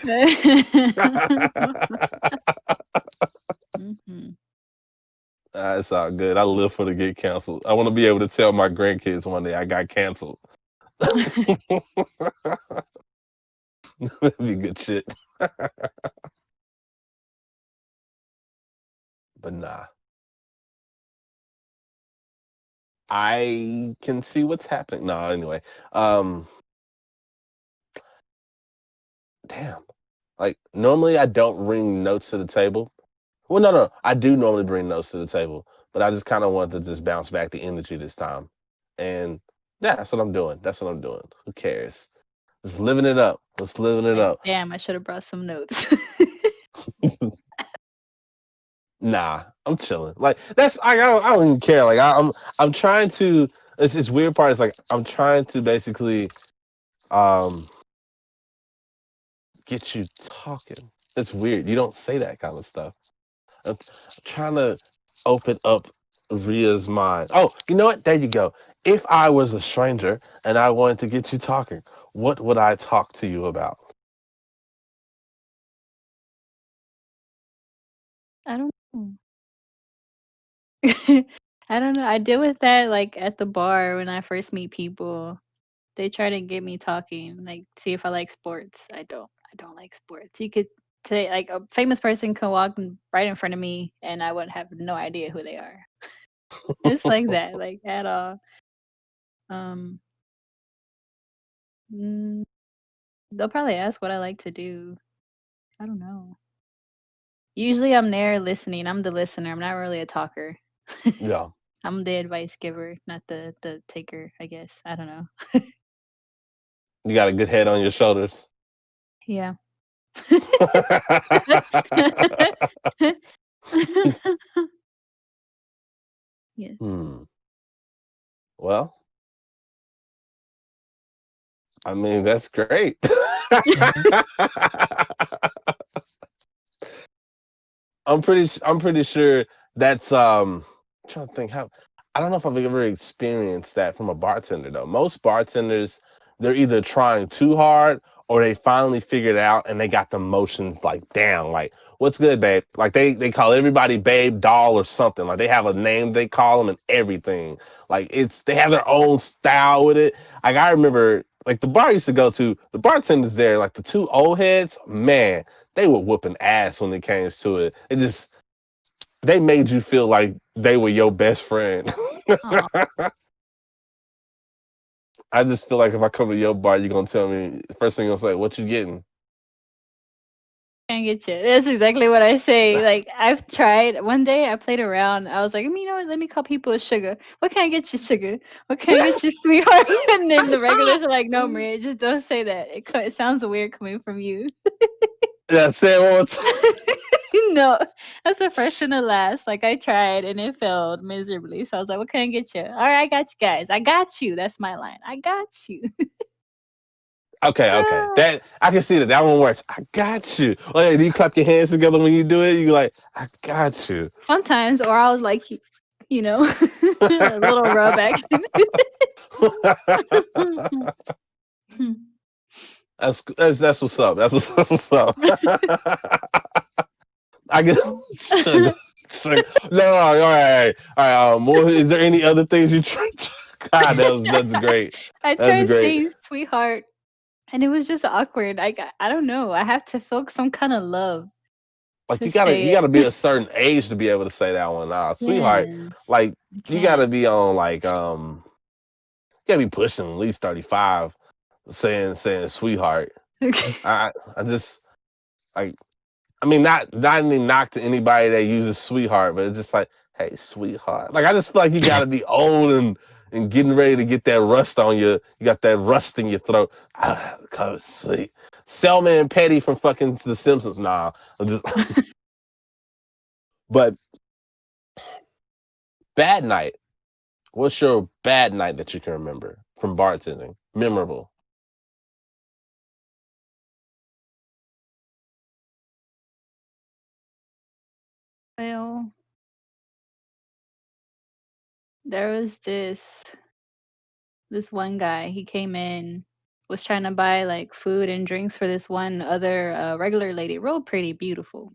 Mhm. It's all good. I live for the get canceled. I want to be able to tell my grandkids one day I got canceled. That'd be good shit. But nah. I can see what's happening. No, anyway. Damn. Like normally I don't bring notes to the table. Well, no. I do normally bring notes to the table, but I just kind of want to just bounce back the energy this time. And yeah, that's what I'm doing. That's what I'm doing. Who cares? Just living it up. Just living it Like, up. damn, I should have brought some notes. Nah, I'm chilling. Like that's I don't even care. Like I'm trying to. It's weird part is like I'm trying to basically um get you talking. It's weird. You don't say that kind of stuff. I'm trying to open up Ria's mind. Oh, you know what? There you go. If I was a stranger and I wanted to get you talking, what would I talk to you about? I don't know. I don't know. I deal with that like at the bar when I first meet people. They try to get me talking, like see if I like sports. I don't like sports. You could say like a famous person can walk right in front of me and I would have no idea who they are. It's like that, like at all. Um mm, they'll probably ask what I like to do. I don't know. Usually I'm there listening. I'm the listener. I'm not really a talker. Yeah, I'm the advice giver, not the taker, I guess. I don't know. you got a good head on your shoulders. Yeah. Yes. Hmm. Well, I mean that's great. I'm pretty sure that's I'm trying to think how. I don't know if I've ever experienced that from a bartender though. Most bartenders, they're either trying too hard or they finally figured it out and they got the motions like down. Like, what's good, babe? Like they call everybody babe, doll, or something. Like they have a name they call them and everything. Like they have their own style with it. Like I remember like the bar I used to go to, the bartenders there, like the two old heads, man, they were whooping ass when it came to it. It just they made you feel like they were your best friend. Oh, I just feel like if I come to your bar, you're gonna tell me first thing you're gonna say, "What you getting?" can't get you. That's exactly what I say. Like I've tried. One day I played around. I was like, you know what? Let me call people a sugar. What can I get you, sugar? What can I get you, sweetheart? And then the regulars are like, no, Maria, just don't say that. It sounds weird coming from you. Yeah, say it one more time. No, that's the first and the last. Like I tried and it failed miserably. So I was like, what can I get you? All right, I got you guys. I got you. That's my line. I got you. Okay. That I can see that. That one works. I got you. Oh yeah, do you clap your hands together when you do it? You like, I got you. Sometimes, or I was like, you know, a little rub action. That's what's up. That's what's up. I guess sugar. Sugar. No, all right. Is there any other things you tried? God, that's great. I That's tried great. saying sweetheart, and it was just awkward. I don't know. I have to feel some kind of love Like to you say gotta be it. a certain age to be able to say that one. Nah, sweetheart. Yes, Like you you gotta can. be on like you gotta be pushing at least 35, saying sweetheart. Okay. I just like I mean not any knock to anybody that uses sweetheart, but it's just like, hey, sweetheart. Like I just feel like you gotta be old and getting ready to get that rust on you. You got that rust in your throat. Come sweet. Selma and Petty from fucking The Simpsons. Nah, I'm just but bad night. What's your bad night that you can remember from bartending? Memorable. Well, there was this one guy. He came in, was trying to buy like food and drinks for this one other regular lady, real pretty, beautiful,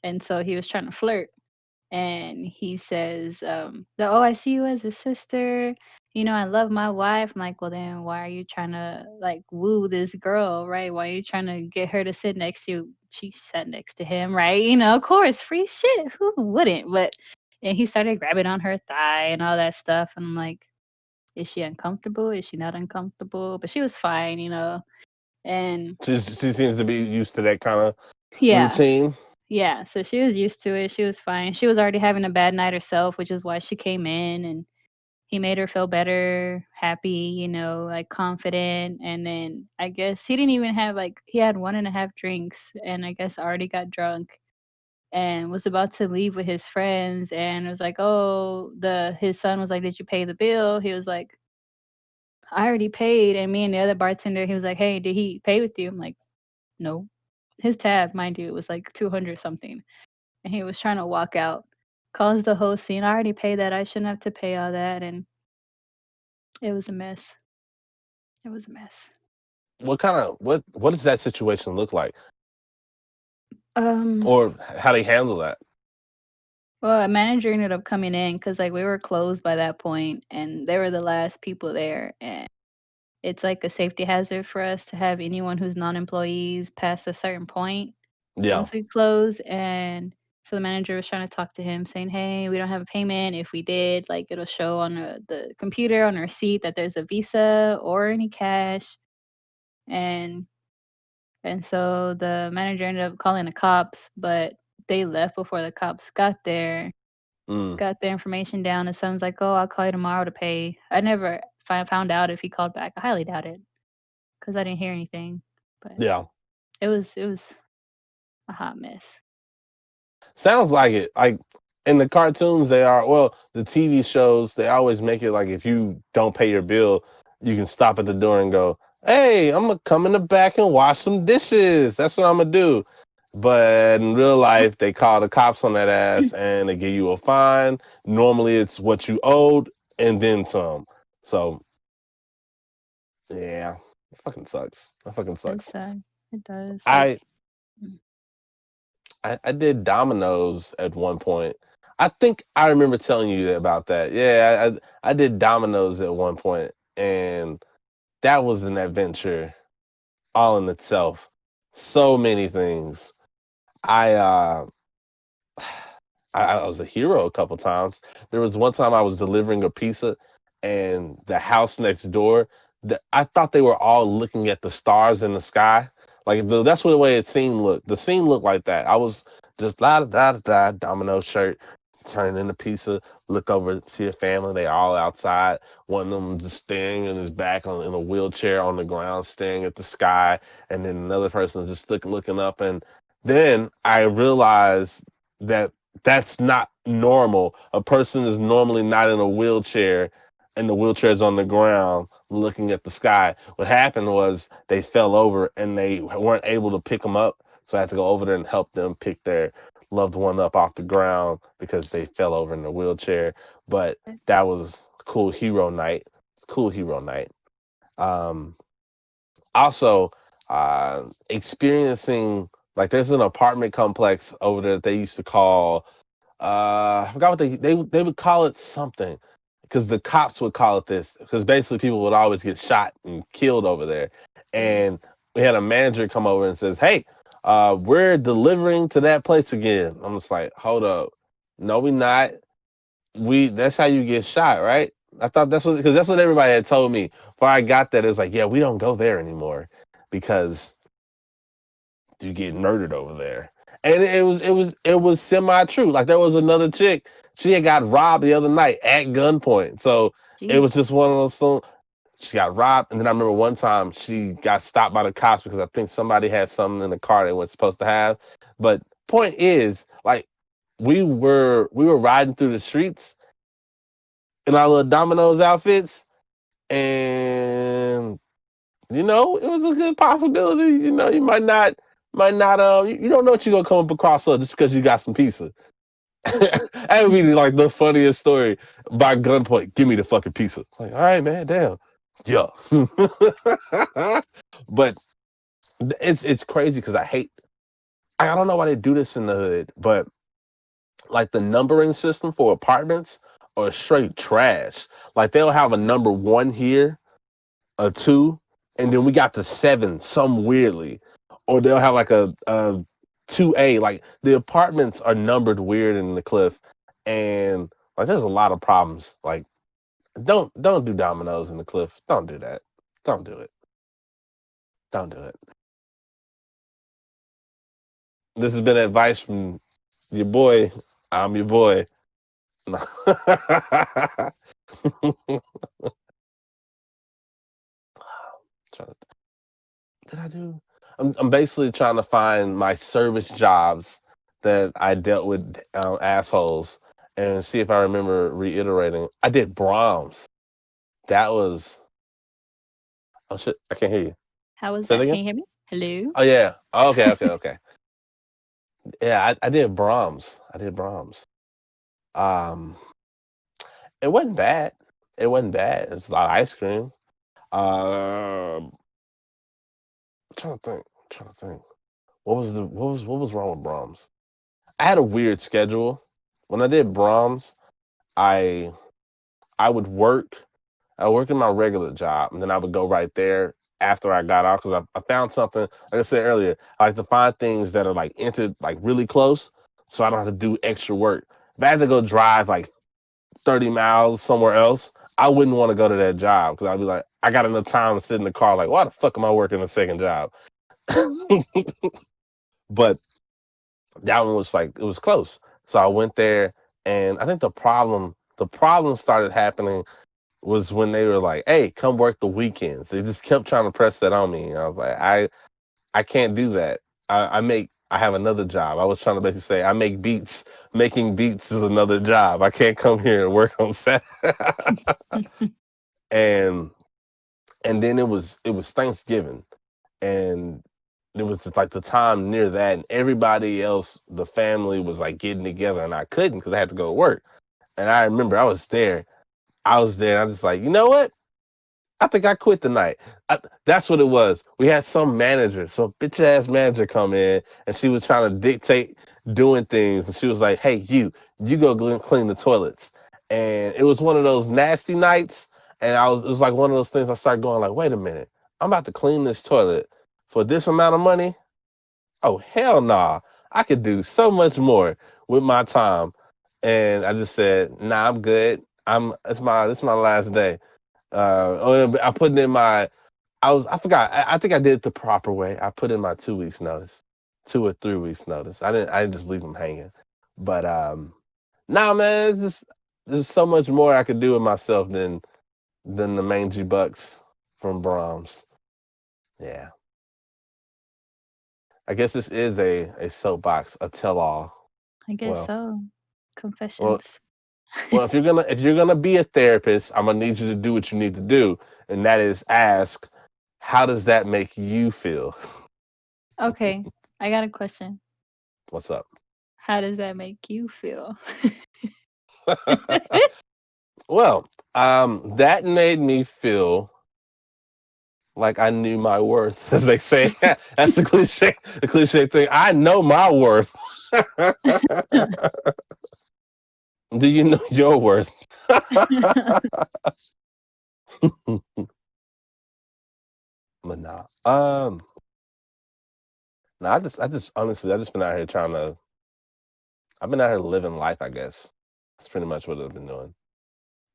and so he was trying to flirt. And he says, "Oh, I see you as a sister. You know, I love my wife." I'm like, "Well, then why are you trying to like woo this girl, right? Why are you trying to get her to sit next to you?" She sat next to him, right? You know, of course, free shit. Who wouldn't? But and he started grabbing on her thigh and all that stuff, and I'm like, "Is she uncomfortable? Is she not uncomfortable?" But she was fine, you know. And She seems to be used to that kind of yeah, routine. yeah. So she was used to it. She was fine. She was already having a bad night herself, which is why she came in and he made her feel better, happy, you know, like confident. And then I guess he didn't even have like he had 1.5 drinks and I guess already got drunk and was about to leave with his friends and was like, oh, the his son was like, did you pay the bill? He was like, I already paid. And me and the other bartender, he was like, hey, did he pay with you? I'm like, no. His tab, mind you, it was like 200 something. And he was trying to walk out. Caused the whole scene. I already paid that. I shouldn't have to pay all that. And it was a mess. It was a mess. What does that situation look like, Um, or how they handle that? well, a manager ended up coming in because like we were closed by that point, and they were the last people there, and it's like a safety hazard for us to have anyone who's non-employees past a certain point Yeah. once we close. And so the manager was trying to talk to him, saying, "Hey, we don't have a payment. If we did, like it'll show on the computer on our receipt that there's a Visa or any cash." And And so the manager ended up calling the cops, but they left before the cops got there, Mm, got the information down. And someone's like, oh, I'll call you tomorrow to pay. I never found out if he called back. I highly doubt it because I didn't hear anything. But yeah. it was a hot mess. Sounds like it. Like in the cartoons, the TV shows, they always make it like if you don't pay your bill, you can stop at the door and go, "Hey, I'm gonna come in the back and wash some dishes. That's what I'm gonna do." But in real life, they call the cops on that ass and they give you a fine. Normally, it's what you owed and then some. So yeah, it fucking sucks. That fucking It's sucks. it does like I I did dominoes at one point. I think I remember telling you about that. Yeah, I did dominoes at one point, and that was an adventure all in itself. So many things. I I was a hero a couple times. There was one time I was delivering a pizza, and the house next door, I thought they were all looking at the stars in the sky. Like that's what the way it scene looked. The scene looked like that. I was just la da da da domino shirt, turning in the pizza, look over, see a family. They all outside. One of them just staring in his back in a wheelchair on the ground, staring at the sky, and then another person just looking up. And then I realized that that's not normal. A person is normally not in a wheelchair and the wheelchair is on the ground looking at the sky. What happened was they fell over and they weren't able to pick them up. So I had to go over there and help them pick their loved one up off the ground because they fell over in the wheelchair. But that was cool hero night. Cool hero night. Um, Also, experiencing, like, there's an apartment complex over there that they used to call, I forgot what they would call it something, because the cops would call it this, because basically people would always get shot and killed over there. And we had a manager come over and says, "Hey, we're delivering to that place again." I'm just like, "Hold up, no, we not. That's how you get shot, right?" I thought because that's what everybody had told me before I got that. It was like, "Yeah, we don't go there anymore because you get murdered over there." And it was semi true. Like, there was another chick, she had got robbed the other night at gunpoint. So it Jeez. was just one of those things. She got robbed, and then I remember one time she got stopped by the cops because I think somebody had something in the car they weren't supposed to have. But point is, like, we were riding through the streets in our little Domino's outfits, and it was a good possibility. You might not you don't know what you're gonna come up across just because you got some pizza. That would be like the funniest story. By gunpoint, give me the fucking pizza. Like, all right, man, damn. Yeah. But it's crazy because I don't know why they do this in the hood, but like the numbering system for apartments are straight trash. Like, they'll have a number 1 here, a 2, and then we got the 7 some weirdly. Or they'll have like a 2A. Like, the apartments are numbered weird in the Cliff, and like there's a lot of problems. Like, don't do dominoes in the Cliff. Don't do that. Don't do it. Don't do it. This has been advice from your boy. I'm your boy. Did I do? I'm basically trying to find my service jobs that I dealt with assholes and see if I remember reiterating. I did Brahms. That was, oh shit, I can't hear you. How was Say it that? Can again. you hear me? Hello? Oh yeah. Oh, okay. Yeah, I did Brahms. I did Brahms. Um, it wasn't bad. It wasn't bad. It's a lot of ice cream. I'm trying to think. Trying to think. What was wrong with Brahms? I had a weird schedule. When I did Brahms, I I would work. I work in my regular job, and then I would go right there after I got out because I found something. Like I said earlier, I like to find things that are like really close, so I don't have to do extra work. If I had to go drive like 30 miles somewhere else, I wouldn't want to go to that job because I'd be like, I got enough time to sit in the car. Like, why the fuck am I working a second job? But that one was like, it was close. So I went there, and I think the problem started happening was when they were like, "Hey, come work the weekends." They just kept trying to press that on me, and I was like, I can't do that. I have another job. I was trying to basically say I make beats. Making beats is another job. I can't come here and work on Saturday. and and then it was Thanksgiving, and it was just like the time near that, and everybody else, the family was like getting together, and I couldn't because I had to go to work. And I remember I was there. And I'm just like, you know what? I think I quit tonight. That's what it was. We had some bitch ass manager come in, and she was trying to dictate doing things. And she was like, "Hey, you go clean the toilets." And it was one of those nasty nights. And it was like one of those things I started going like, wait a minute, I'm about to clean this toilet for this amount of money? Oh, hell nah. I could do so much more with my time. and I just said, "Nah, I'm good. It's my last day." I put in my I forgot. I think I did it the proper way. I put in my 2 weeks notice, 2 or 3 weeks notice. I didn't just leave them hanging. But nah, man, it's just there's so much more I could do with myself than the mangy bucks from Brahms. Yeah, I guess this is a soapbox, a tell all. I guess Well, so. well, Confessions. well. If you're gonna be a therapist, I'm gonna need you to do what you need to do, and that is ask, how does that make you feel? Okay, I got a question. What's up? How does that make you feel? Well, that made me feel like I knew my worth, as they say. That's the cliche thing. I know my worth. Do you know your worth? But nah. Nah, I just honestly, I just been out here I've been out here living life, I guess. That's pretty much what I've been doing.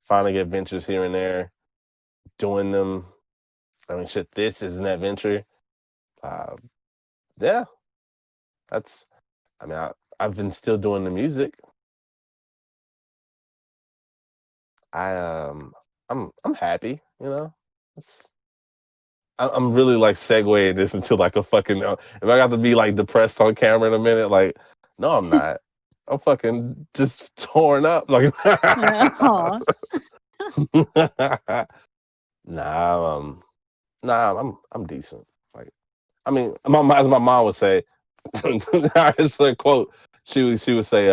Finding adventures here and there, doing them. I mean, shit, this is an adventure. Uh, yeah, that's, I mean, I've been still doing the music. I I'm happy, you know. It's I'm really like segueing this into like a fucking. If I got to be like depressed on camera in a minute, like no, I'm not. I'm fucking just torn up. Like Aw. nah, I'm decent. Like I mean, as my mom would say, it's a quote. She would say,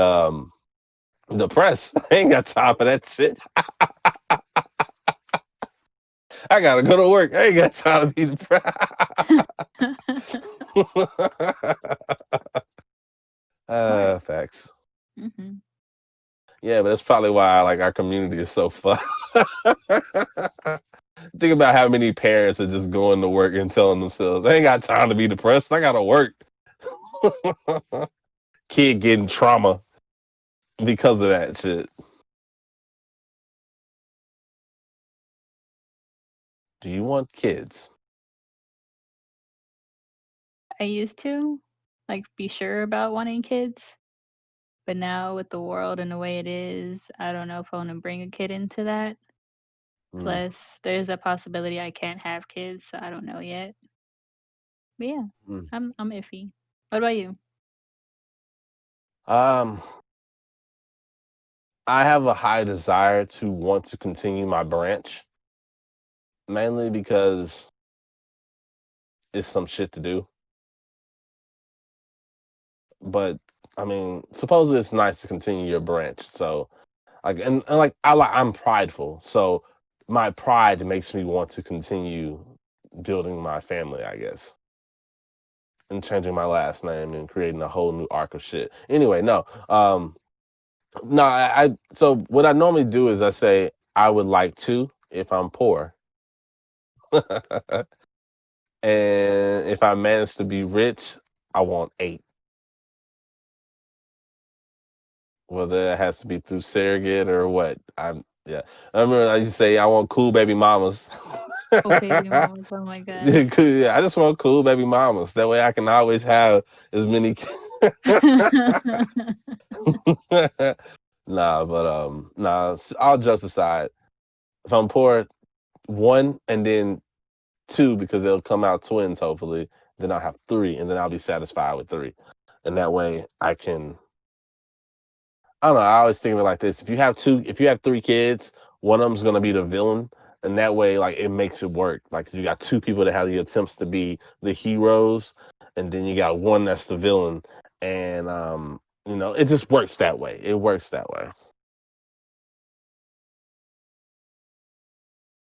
depressed. I ain't got time for that shit. I gotta go to work. I ain't got time to be depressed. It's hard. Facts. Hmm. Yeah, but that's probably why like our community is so fun. Think about how many parents are just going to work and telling themselves, "I ain't got time to be depressed. I gotta work." Kid getting trauma because of that shit. Do you want kids? I used to like be sure about wanting kids, but now with the world and the way it is, I don't know if I want to bring a kid into that. Mm, Plus, there's a possibility I can't have kids, so I don't know yet. But yeah, mm. I'm iffy. What about you? Um, I have a high desire to want to continue my branch, mainly because it's some shit to do. But I mean, supposedly it's nice to continue your branch. So like, and like I'm prideful, so my pride makes me want to continue building my family, I guess, and changing my last name and creating a whole new arc of shit. Anyway, no, so what I normally do is I say I would like to if I'm poor, and if I manage to be rich, I want 8. Whether it has to be through surrogate or what. Yeah. I remember I used to say I want cool baby mamas. Oh, baby mamas. Oh my Yeah, gosh. yeah, I just want cool baby mamas. That way I can always have as many. Nah, but nah. All jokes aside, if I'm poor, 1 and then 2 because they'll come out twins hopefully. Then I'll have 3, and then I'll be satisfied with 3, and that way I can. I don't know. I always think of it like this: if you have 3 kids, one of them's gonna be the villain, and that way, like it makes it work. Like you got 2 people that have the attempts to be the heroes, and then you got one that's the villain, and it just works that way. It works that way.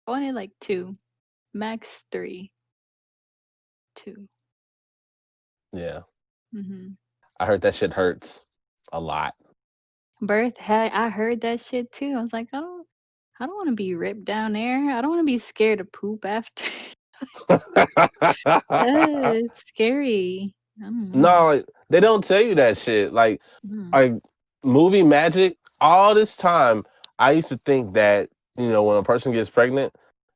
I wanted like two, max three, two. Yeah, Mm-hmm. I heard that shit hurts a lot. Birth, hey, I heard that shit too. I was like, I don't want to be ripped down there. I don't want to be scared to poop after. It's scary. I don't know. No, like, they don't tell you that shit. Like Mm. like movie magic all this time, I used to think that, you know, when a person gets pregnant,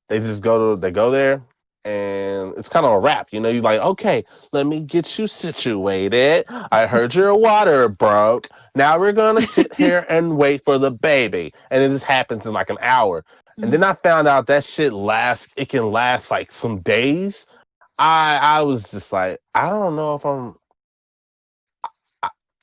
they go there and it's kind of a wrap. You know, you're like, okay, let me get you situated. I heard your water broke. Now we're going to sit here and wait for the baby. And it just happens in like an hour. And then I found out that shit it can last like some days. I was just like, I don't know if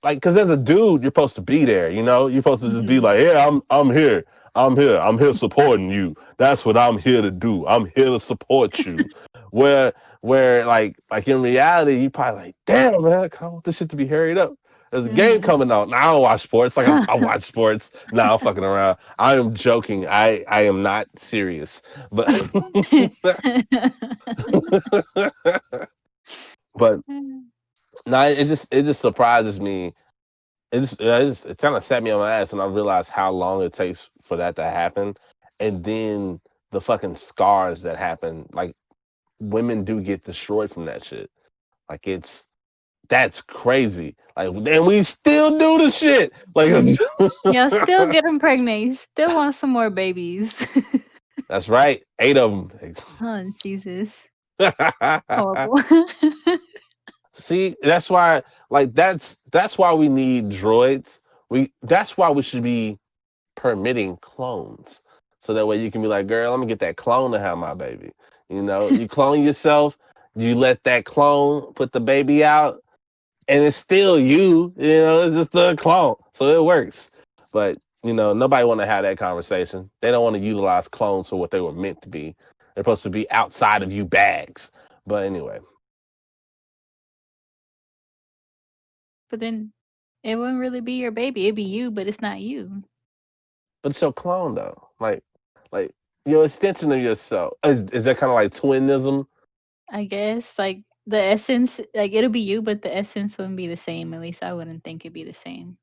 like, because as a dude, you're supposed to be there, you know? You're supposed to just be like, yeah, I'm here. I'm here supporting you. That's what I'm here to do. I'm here to support you. where like in reality, you probably like, damn, man, I want this shit to be hurried up. There's a game coming out. Now I don't watch sports. Like I watch sports. Now I'm fucking around. I am joking. I am not serious. But but no, it just surprises me. It kind of set me on my ass, and I realized how long it takes for that to happen, and then the fucking scars that happen. Like women do get destroyed from that shit. Like that's crazy. Like, and we still do the shit. Like, Y'all still get them pregnant. You still want some more babies. That's right, 8 of them. Oh, Jesus. Horrible. See, that's why, like, that's why we need droids. That's why we should be permitting clones, so that way you can be like, girl, I'm gonna get that clone to have my baby. You know, you clone yourself, you let that clone put the baby out, and it's still you. You know, it's just a clone, so it works. But you know, nobody want to have that conversation. They don't want to utilize clones for what they were meant to be. They're supposed to be outside of you bags. But anyway. But then it wouldn't really be your baby. It'd be you, but it's not you. But it's your clone though. Like your extension of yourself. Is that kind of like twinism? I guess like the essence, like it'll be you, but the essence wouldn't be the same. At least I wouldn't think it'd be the same.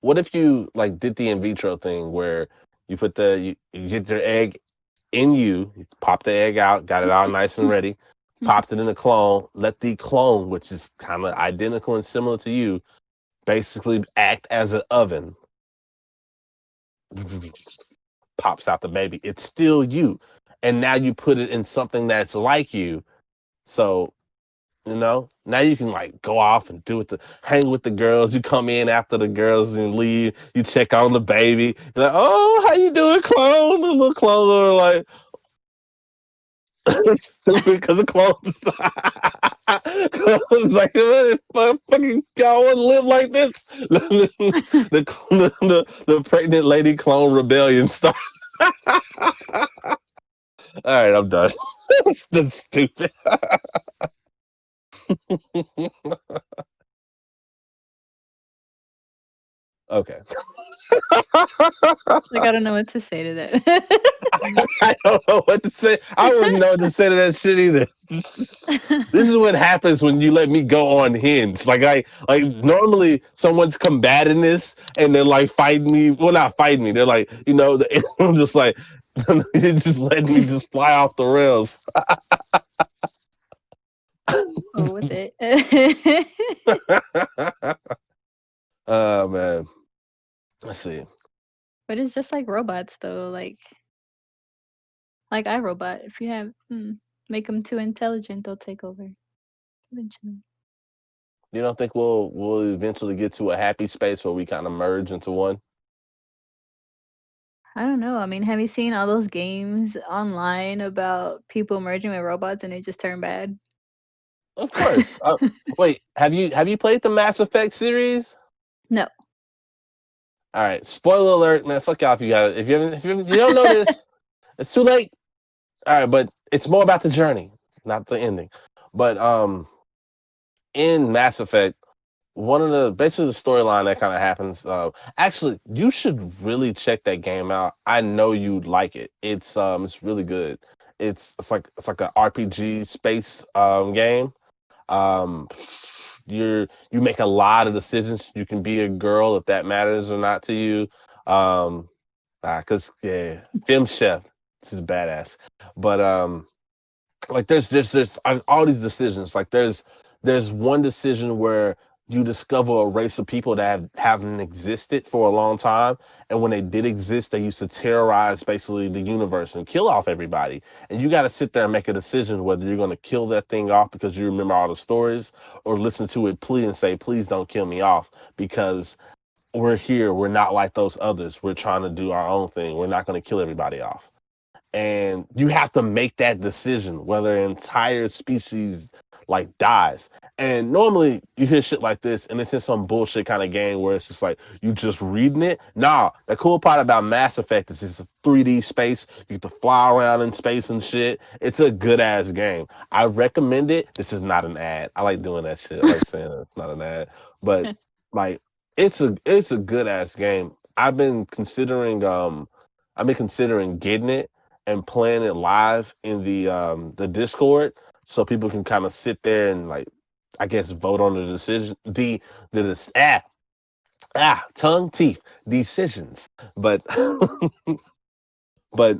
What if you like did the in vitro thing where you put you get your egg in you pop the egg out, got it all nice and ready, popped it in the clone, let the clone, which is kind of identical and similar to you, basically act as an oven. Pops out the baby. It's still you. And now you put it in something that's like you. So, you know, now you can like go off and hang with the girls. You come in after the girls and leave. You check on the baby. You're like, oh, how you doing, clone? The little clone are like, stupid because the clones. Clones like, fucking y'all want to live like this? the pregnant lady clone rebellion started. All right, I'm done. That's stupid. Okay. Like I don't know what to say to that. I don't know what to say. I wouldn't know what to say to that shit either. This is what happens when you let me go on Hinge. Like normally someone's combating this and they're like fighting me. Well, not fighting me. They're like, you know, I'm just like, you're just letting me just fly off the rails. Oh, with it. Oh man. Let's see. But it's just like robots though, like iRobot. If you have make them too intelligent, they'll take over eventually. You don't think we'll eventually get to a happy space where we kind of merge into one? I don't know. I mean, have you seen all those games online about people merging with robots and they just turn bad? Of course. Wait, have you played the Mass Effect series? No. All right, spoiler alert, man. Fuck y'all if you got if you don't know this, it's too late. All right, but it's more about the journey, not the ending. But in Mass Effect, one of the basically the storyline that kind of happens. Actually, you should really check that game out. I know you'd like it. It's really good. It's like an RPG space game. Um, you make a lot of decisions. You can be a girl if that matters or not to you. Cause yeah, Film Chef, she's badass. But like there's all these decisions. Like there's one decision where you discover a race of people that haven't existed for a long time. And when they did exist, they used to terrorize basically the universe and kill off everybody. And you got to sit there and make a decision whether you're going to kill that thing off because you remember all the stories, or listen to it plea and say, please don't kill me off, because we're here. We're not like those others. We're trying to do our own thing. We're not going to kill everybody off. And you have to make that decision whether an entire species like dies. And normally you hear shit like this and it's in some bullshit kind of game where it's just like you just reading it. Nah, the cool part about Mass Effect is it's a 3D space. You get to fly around in space and shit. It's a good ass game. I recommend it. This is not an ad. I like doing that shit. I like saying it's not an ad, but like it's a good ass game. I've been considering getting it and playing it live in the Discord, so people can kind of sit there and, like, I guess, vote on the decision, tongue teeth decisions. But but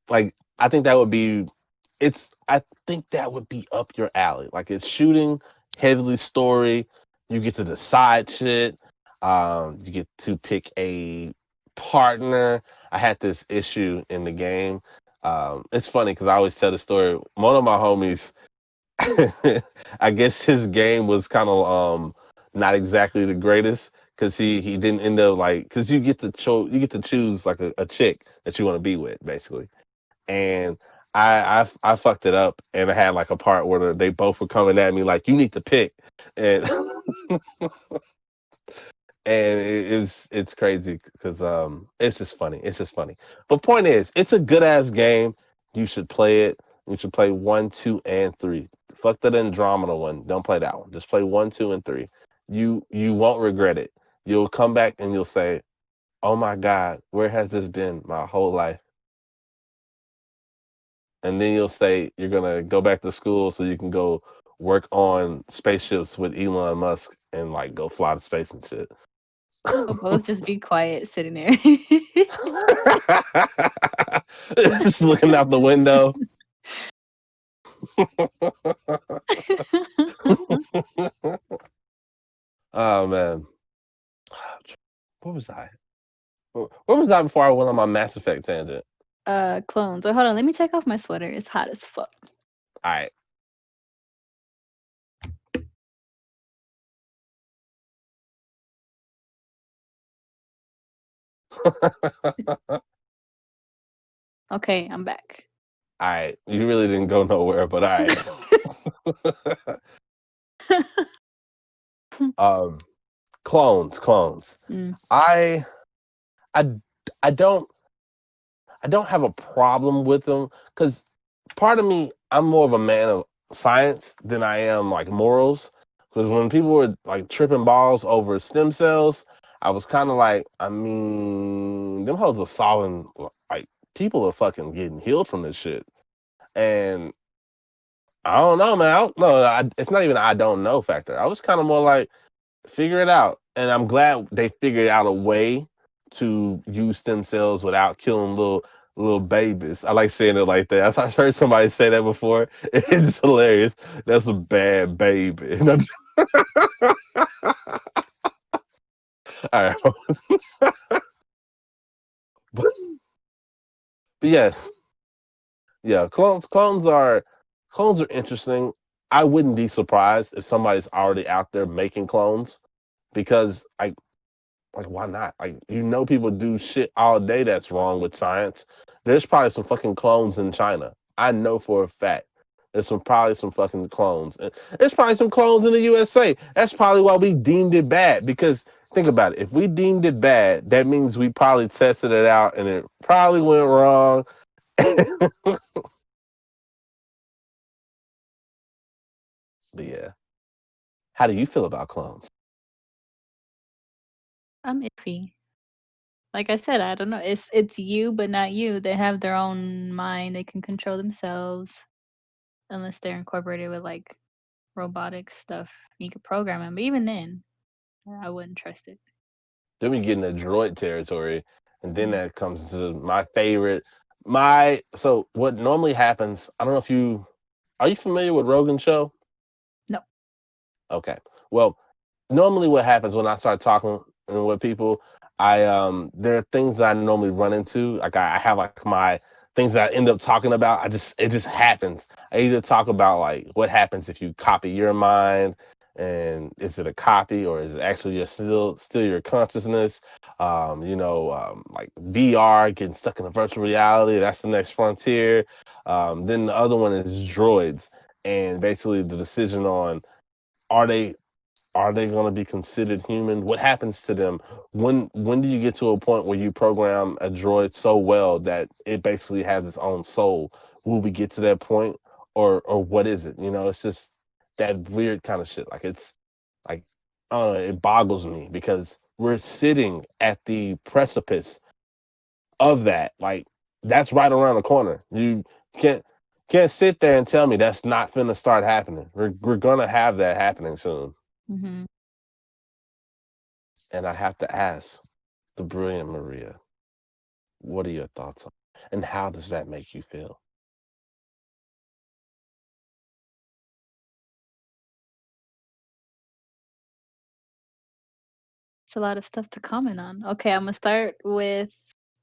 like I think that would be I think that would be up your alley. Like, it's shooting, heavily story. You get to decide shit. You get to pick a partner. I had this issue in the game. It's funny because I always tell the story. One of my homies, I guess his game was kind of not exactly the greatest, because he didn't end up, like, because you get to choose like a chick that you want to be with, basically. And I fucked it up, and I had like a part where they both were coming at me like, you need to pick. And and it's crazy because it's just funny. It's just funny. But point is, it's a good ass game. You should play it. You should play 1, 2, and 3. Fuck that Andromeda one. Don't play that one. Just play 1, 2, and 3. You won't regret it. You'll come back and you'll say, "Oh my God, where has this been my whole life?" And then you'll say you're gonna go back to school so you can go work on spaceships with Elon Musk and, like, go fly to space and shit. We'll both just be quiet sitting there. Just looking out the window. Oh man, where was I? Where was I before I went on my Mass Effect tangent? Clones. Oh, hold on. Let me take off my sweater. It's hot as fuck. All right. Okay, I'm back. All right. You really didn't go nowhere, but all right. Clones. Mm. I don't have a problem with them, because part of me, I'm more of a man of science than I am like morals. Because when people were like tripping balls over stem cells, I was kind of like, I mean, them hoes are solving, like, people are fucking getting healed from this shit. And I don't know, man. I don't know. It's not even I don't know factor. I was kind of more like, figure it out. And I'm glad they figured out a way to use stem cells without killing little babies. I like saying it like that. I heard somebody say that before. It's just hilarious. That's a bad baby. All right. but, but yeah. Clones are interesting. I wouldn't be surprised if somebody's already out there making clones, because like, why not? Like, people do shit all day that's wrong with science. There's probably some fucking clones in China. I know for a fact. There's probably some fucking clones. And there's probably some clones in the USA. That's probably why we deemed it bad. Because think about it. If we deemed it bad, that means we probably tested it out and it probably went wrong. But yeah. How do you feel about clones? I'm iffy. Like I said, I don't know. It's you, but not you. They have their own mind. They can control themselves, unless they're incorporated with like robotic stuff. You could program them, but even then, I wouldn't trust it. Then we get into droid territory, and then Mm. that comes into my favorite. So what normally happens? I don't know if are you familiar with Rogan's show? No. Okay. Well, normally what happens when I start talking with people, I there are things that I normally run into. Like I have like my things that I end up talking about. It just happens. I either talk about like what happens if you copy your mind, and is it a copy or is it actually your still your consciousness? Like VR, getting stuck in a virtual reality. That's the next frontier. Then the other one is droids, and basically the decision on are they are they going to be considered human? What happens to them? When do you get to a point where you program a droid so well that it basically has its own soul? Will we get to that point, or what is it? It's just that weird kind of shit. Like it's like I don't know, it boggles me because we're sitting at the precipice of that. Like that's right around the corner. You can't can't sit there and tell me that's not finna start happening. We're gonna have that happening soon. Mhm. And I have to ask the brilliant Maria, what are your thoughts on it? And how does that make you feel? It's a lot of stuff to comment on. Okay, I'm gonna start with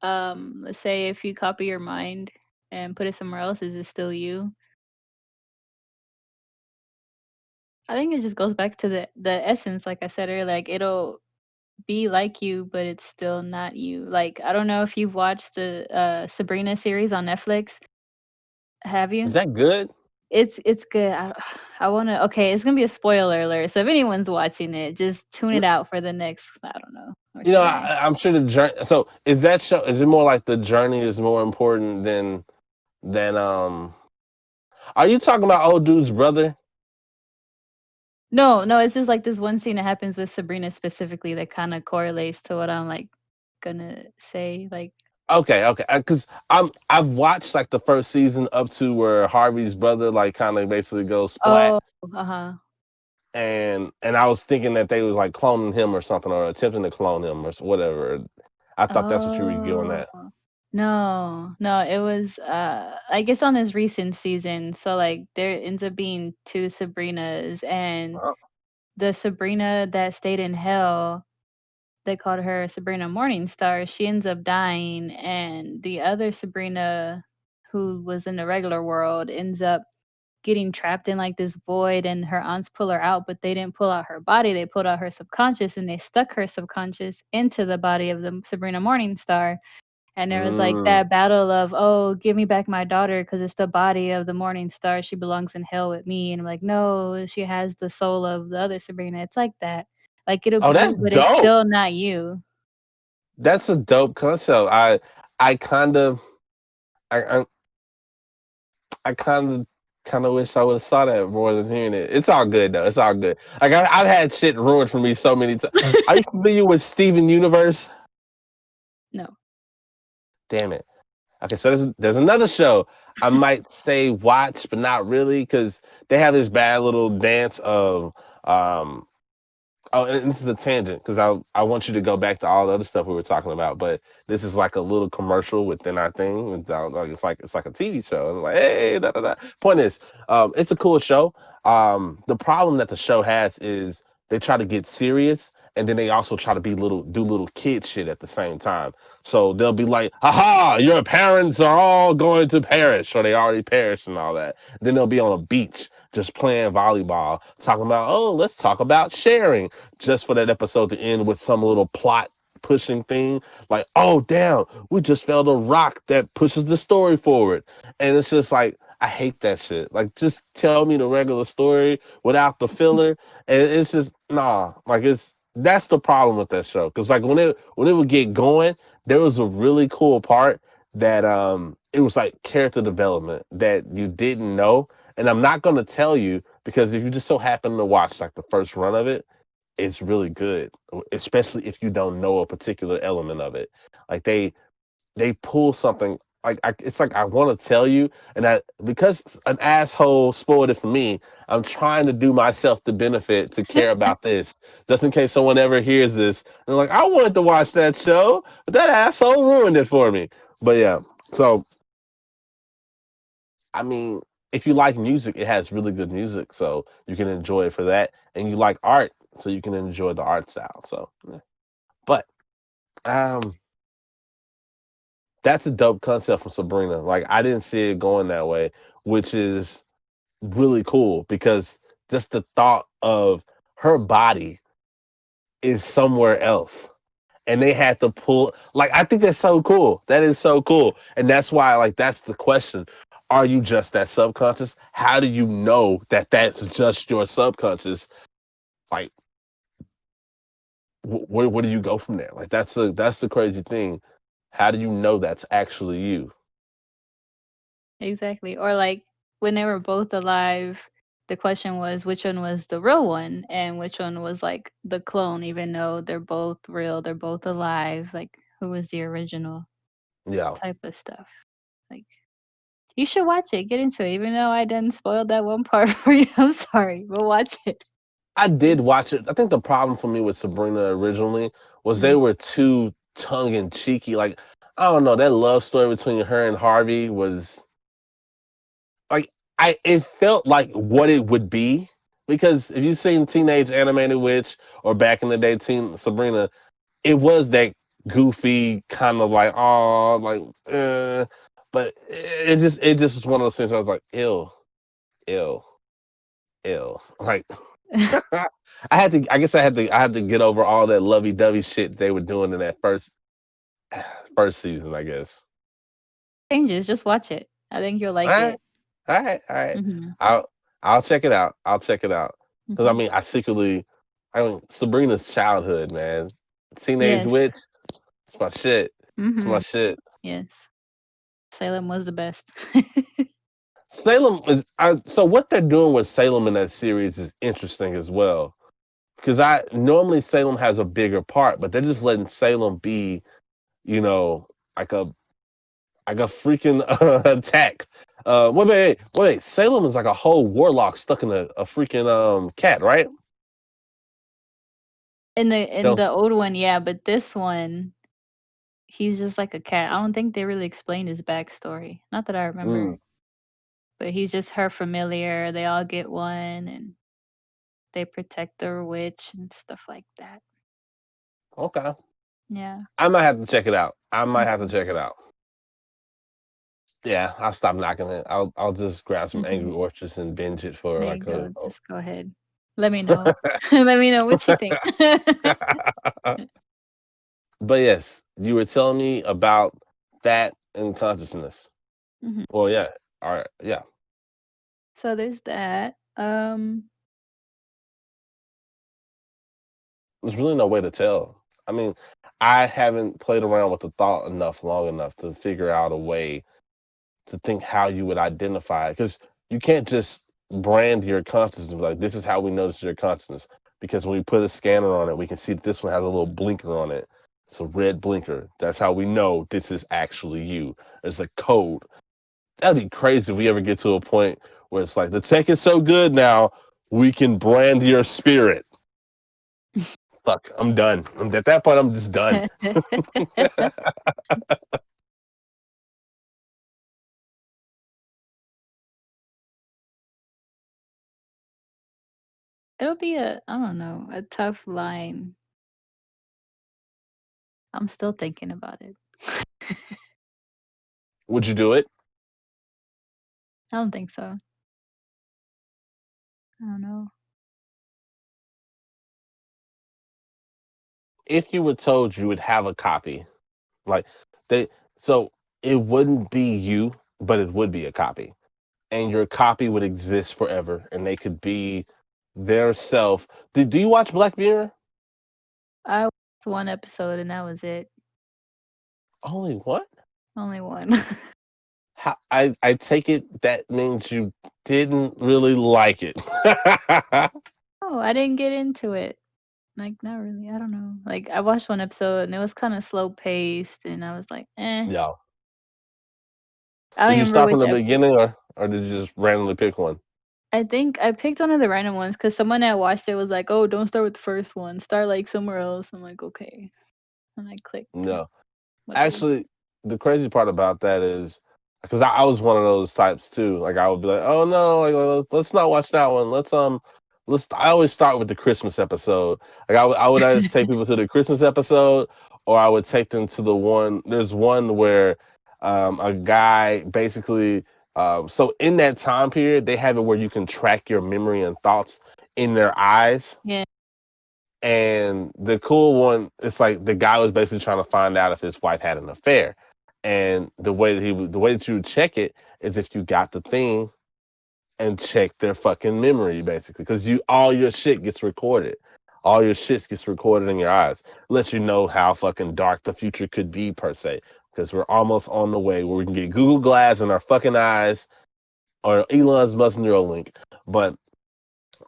let's say if you copy your mind and put it somewhere else, is it still you? I think it just goes back to the essence, like I said earlier, like it'll be like you, but it's still not you. Like I don't know if you've watched the Sabrina series on Netflix. Have Is you? that good? It's good. I wanna okay, it's gonna be a spoiler alert. So if anyone's watching it, just tune it out for the next, I don't know, what should I I'm sure the journey. So is that show? Is it more like the journey is more important than? Are you talking about old dude's brother? No, no, it's just like this one scene that happens with Sabrina specifically that kind of correlates to what I'm like gonna say. Like, Okay, okay. Because I've watched like the first season up to where Harvey's brother like kind of basically goes splat, oh, uh-huh. and I was thinking that they was like cloning him or something or attempting to clone him or whatever. I thought that's what you were going Oh. at. No, no, it was I guess on this recent season. So like there ends up being two Sabrinas, and Oh. the Sabrina that stayed in hell, they called her Sabrina Morningstar. She ends up dying, and the other Sabrina who was in the regular world ends up getting trapped in like this void, and her aunts pull her out, but they didn't pull out her body, they pulled out her subconscious, and they stuck her subconscious into the body of the Sabrina Morningstar. And there was like Mm. that battle of, oh, give me back my daughter because it's the body of the morning star. She belongs in hell with me. And I'm like, no, she has the soul of the other Sabrina. It's like that. Like it'll Oh, be that's you, but it's dope. still not you. That's a dope concept. I kind of I I kind of wish I would have saw that more than hearing it. It's all good though. It's all good. Like I've had shit ruined for me so many times. Are you familiar with Steven Universe? No. Damn it. Okay, so there's another show I might say watch, but not really, because they have this bad little dance of um oh, and this is a tangent because I want you to go back to all the other stuff we were talking about, but this is like a little commercial within our thing. It's like a TV show. And I'm like, hey, da da da. Point is, it's a cool show. The problem that the show has is they try to get serious, and then they also try to do little kid shit at the same time. So they'll be like, haha, your parents are all going to perish, or they already perished and all that. Then they'll be on a beach just playing volleyball, talking about, oh, let's talk about sharing, just for that episode to end with some little plot pushing thing. Like, oh, damn, we just found a rock that pushes the story forward. And it's just like, I hate that shit. Like, just tell me the regular story without the filler. And it's just, nah, like, that's the problem with that show. Cause like when it would get going, there was a really cool part that it was like character development that you didn't know. And I'm not gonna tell you because if you just so happen to watch like the first run of it, it's really good, especially if you don't know a particular element of it. Like they pull something like it's like I want to tell you, and that because an asshole spoiled it for me, I'm trying to do myself the benefit to care about this, just in case someone ever hears this. And they're like, I wanted to watch that show, but that asshole ruined it for me. But yeah, so I mean. if you like music, it has really good music, so you can enjoy it for that. And you like art, so you can enjoy the art style. So, yeah. But um, that's a dope concept from Sabrina. Like I didn't see it going that way, which is really cool because just the thought of her body is somewhere else. And they had to pull, like, I think that's so cool. That is so cool. And that's why, like, that's the question. Are you just that subconscious? How do you know that that's just your subconscious? Like, where do you go from there? Like, that's the crazy thing. How do you know that's actually you? Exactly. Or like when they were both alive, the question was which one was the real one and which one was like the clone, even though they're both real, they're both alive. Like who was the original Yeah. type of stuff. Like you should watch it, get into it, even though I done spoiled that one part for you. I'm sorry, but watch it. I did watch it. I think the problem for me with Sabrina originally was they Mm. were too tongue and cheeky. Like, I don't know, that love story between her and Harvey was like it felt like what it would be because if you've seen Teenage Animated Witch or back in the day Teen Sabrina, it was that goofy kind of like but it just was one of those things where I was like ill ill like I had to get over all that lovey dovey shit they were doing in that first season, I guess. Changes, just watch it. I think you'll All like right. it. All right, all right. Mhm. I'll check it out. I'll check it out. Because I Mhm. mean, Sabrina's childhood, man. Teenage Yes. Witch, it's my shit. It's my Mhm. shit. Yes. Salem was the best. Salem so what they're doing with Salem in that series is interesting as well. Because I normally Salem has a bigger part, but they're just letting Salem be, you know, like a freaking attack. Wait. Salem is like a whole warlock stuck in a freaking cat, right? In No. the old one, yeah, but this one, he's just like a cat. I don't think they really explained his backstory. Not that I remember, Mm, but he's just her familiar. They all get one, and they protect their witch and stuff like that. okay. Yeah. I might have to check it out. I might have to Mhm. check it out. Yeah, I'll stop knocking it. I'll just grab some Angry Mhm. Orchards and binge it for There like you go. Just go ahead. Let me know. oh. Let me know what you think. But yes, you were telling me about that and consciousness. Mhm. Well, yeah. All right. Yeah. So there's that. There's really no way to tell. I mean, I haven't played around with the thought long enough to figure out a way to think how you would identify it. Because you can't just brand your consciousness like this is how we notice your consciousness. Because when we put a scanner on it, we can see that this one has a little blinker on it. It's a red blinker. That's how we know this is actually you. There's a code. That'd be crazy if we ever get to a point where it's like the tech is so good now we can brand your spirit. Fuck, I'm done. At that point, I'm just done. It'll be I don't know, a tough line. I'm still thinking about it. Would you do it? I don't think so. I don't know. If you were told you would have a copy, like they, so it wouldn't be you, but it would be a copy, and your copy would exist forever, and they could be their self. Do you watch Black Mirror? I watched one episode and that was it. Only what? Only one. How, I take it that means you didn't really like it. Oh, I didn't get into it. Like, not really. I don't know. Like, I watched one episode and it was kind of slow paced, and I was like, eh. Yeah. I don't Did you even remember start from which the episode. beginning, or did you just randomly pick one? I think I picked one of the random ones because someone that watched it was like, "Oh, don't start with the first one. Start like somewhere else." I'm like, "Okay," and I clicked No. what they. Actually, the crazy part about that is because I was one of those types too. Like I would be like, oh no, like let's not watch that one. Let's. I always start with the Christmas episode. Like I would either take people to the Christmas episode, or I would take them to the one. There's one where a guy basically. So in that time period, they have it where you can track your memory and thoughts in their eyes. Yeah. And the cool one, it's like the guy was basically trying to find out if his wife had an affair. And the way that you would check it is if you got the thing and check their fucking memory, basically, because all your shit gets recorded. All your shit gets recorded in your eyes. Lets you know how fucking dark the future could be, per se. Because we're almost on the way where we can get Google Glass in our fucking eyes or Elon's Musk Neuralink. But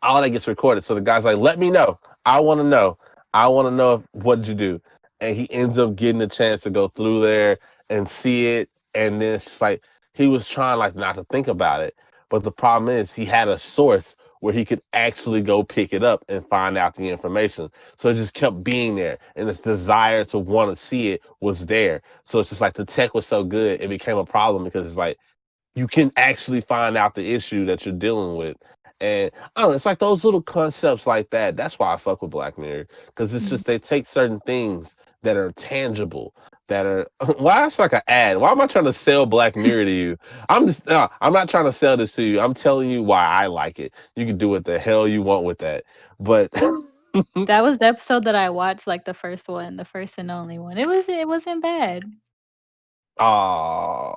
all that gets recorded. So the guy's like, let me know. I want to know. I want to know what did you do. And he ends up getting a chance to go through there and see it. And then it's just like he was trying like not to think about it. But the problem is he had a source where he could actually go pick it up and find out the information. So it just kept being there. And this desire to want to see it was there. So it's just like the tech was so good, it became a problem because it's like you can actually find out the issue that you're dealing with. And I don't know, it's like those little concepts like that. That's why I fuck with Black Mirror. Because it's Mhm. just they take certain things that are tangible, that are why it's like an ad. Why am I trying to sell Black Mirror to you? I'm not trying to sell this to you. I'm telling you why I like it. You can do what the hell you want with that. But That was the episode that I watched, like, the first one, the first and only one. It wasn't bad. oh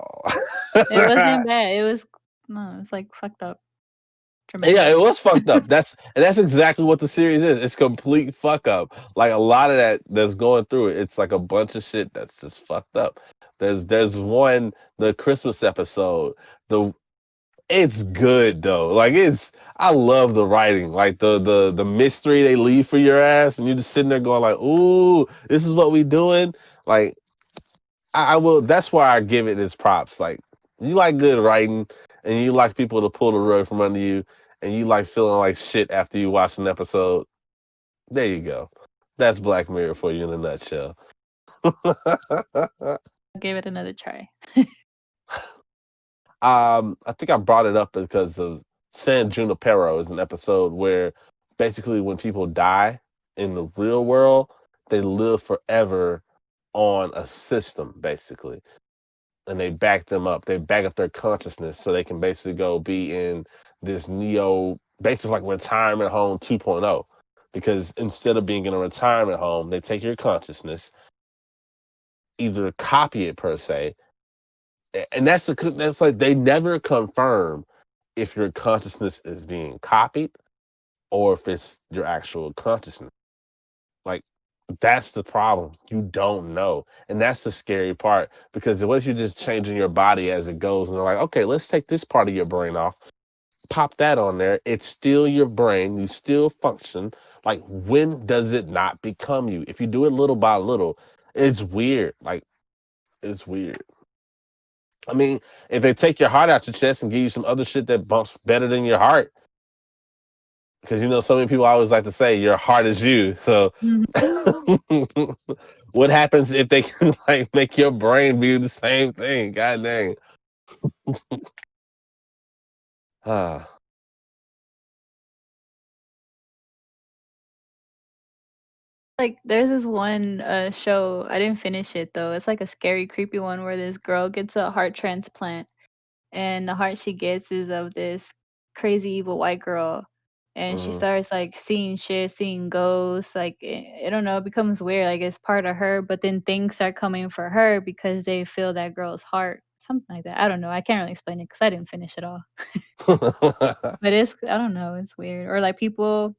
It wasn't bad. It was no, it was, like, fucked up, yeah, it dramatic. was fucked up. That's exactly what the series is. It's complete fuck up. Like a lot of that that's going through it. It's like a bunch of shit that's just fucked up. There's one the Christmas episode. The It's good though. Like I love the writing. Like the mystery they leave for your ass, and you just sitting there going like, ooh, this is what we doing. Like I will. That's why I give it its props. Like you like good writing, and you like people to pull the rug from under you, and you like feeling like shit after you watch an episode. There you go. That's Black Mirror for you in a nutshell. I gave it another try. I think I brought it up because of San Junipero is an episode where basically when people die in the real world, they live forever on a system, basically. And they back them up. They back up their consciousness so they can basically go be in this basically like retirement home 2.0. Because instead of being in a retirement home, they take your consciousness, either copy it per se, and that's like they never confirm if your consciousness is being copied or if it's your actual consciousness. Like that's the problem. You don't know. And that's the scary part because what if you're just changing your body as it goes and they're like, okay, let's take this part of your brain off, pop that on there. It's still your brain. You still function. Like when does it not become you? If you do it little by little, it's weird. Like it's weird. I mean, if they take your heart out your chest and give you some other shit that bumps better than your heart, because so many people always like to say your heart is you. So, Mhm. what happens if they can like make your brain do the same thing? God dang. Ah, Like, there's this one, show, I didn't finish it, though. It's like a scary, creepy one where this girl gets a heart transplant, and the heart she gets is of this crazy, evil white girl, and she mm. starts, like, seeing shit, seeing ghosts, like, I don't know, it becomes weird, like, it's part of her, but then things start coming for her because they feel that girl's heart, something like that. I don't know, I can't really explain it because I didn't finish it all. But it's I don't know, it's weird. Or, like, people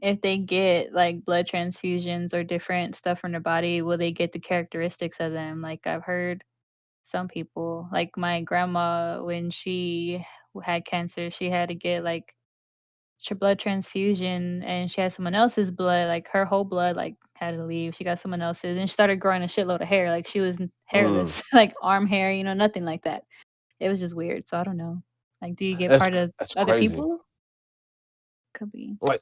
if they get, like, blood transfusions or different stuff from their body, will they get the characteristics of them? Like, I've heard some people like, my grandma, when she had cancer, she had to get, like, blood transfusion, and she had someone else's blood, like, her whole blood, like, had to leave. She got someone else's, and she started growing a shitload of hair, like, she was Mm. hairless, like, arm hair, nothing like that. It was just weird, so I don't know. Like, do you get that's part of that's other crazy. people? Could be. Like,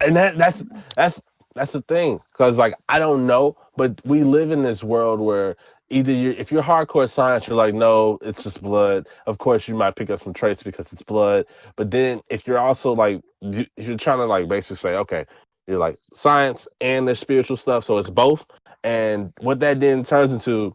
and I don't know. that's That's the thing, because like I don't know, but we live in this world where either if you're hardcore science, you're like, no, it's just blood. Of course, you might pick up some traits because it's blood, but then if you're also like, if you're trying to like basically say, okay, you're like science and there's spiritual stuff, so it's both, and what that then turns into,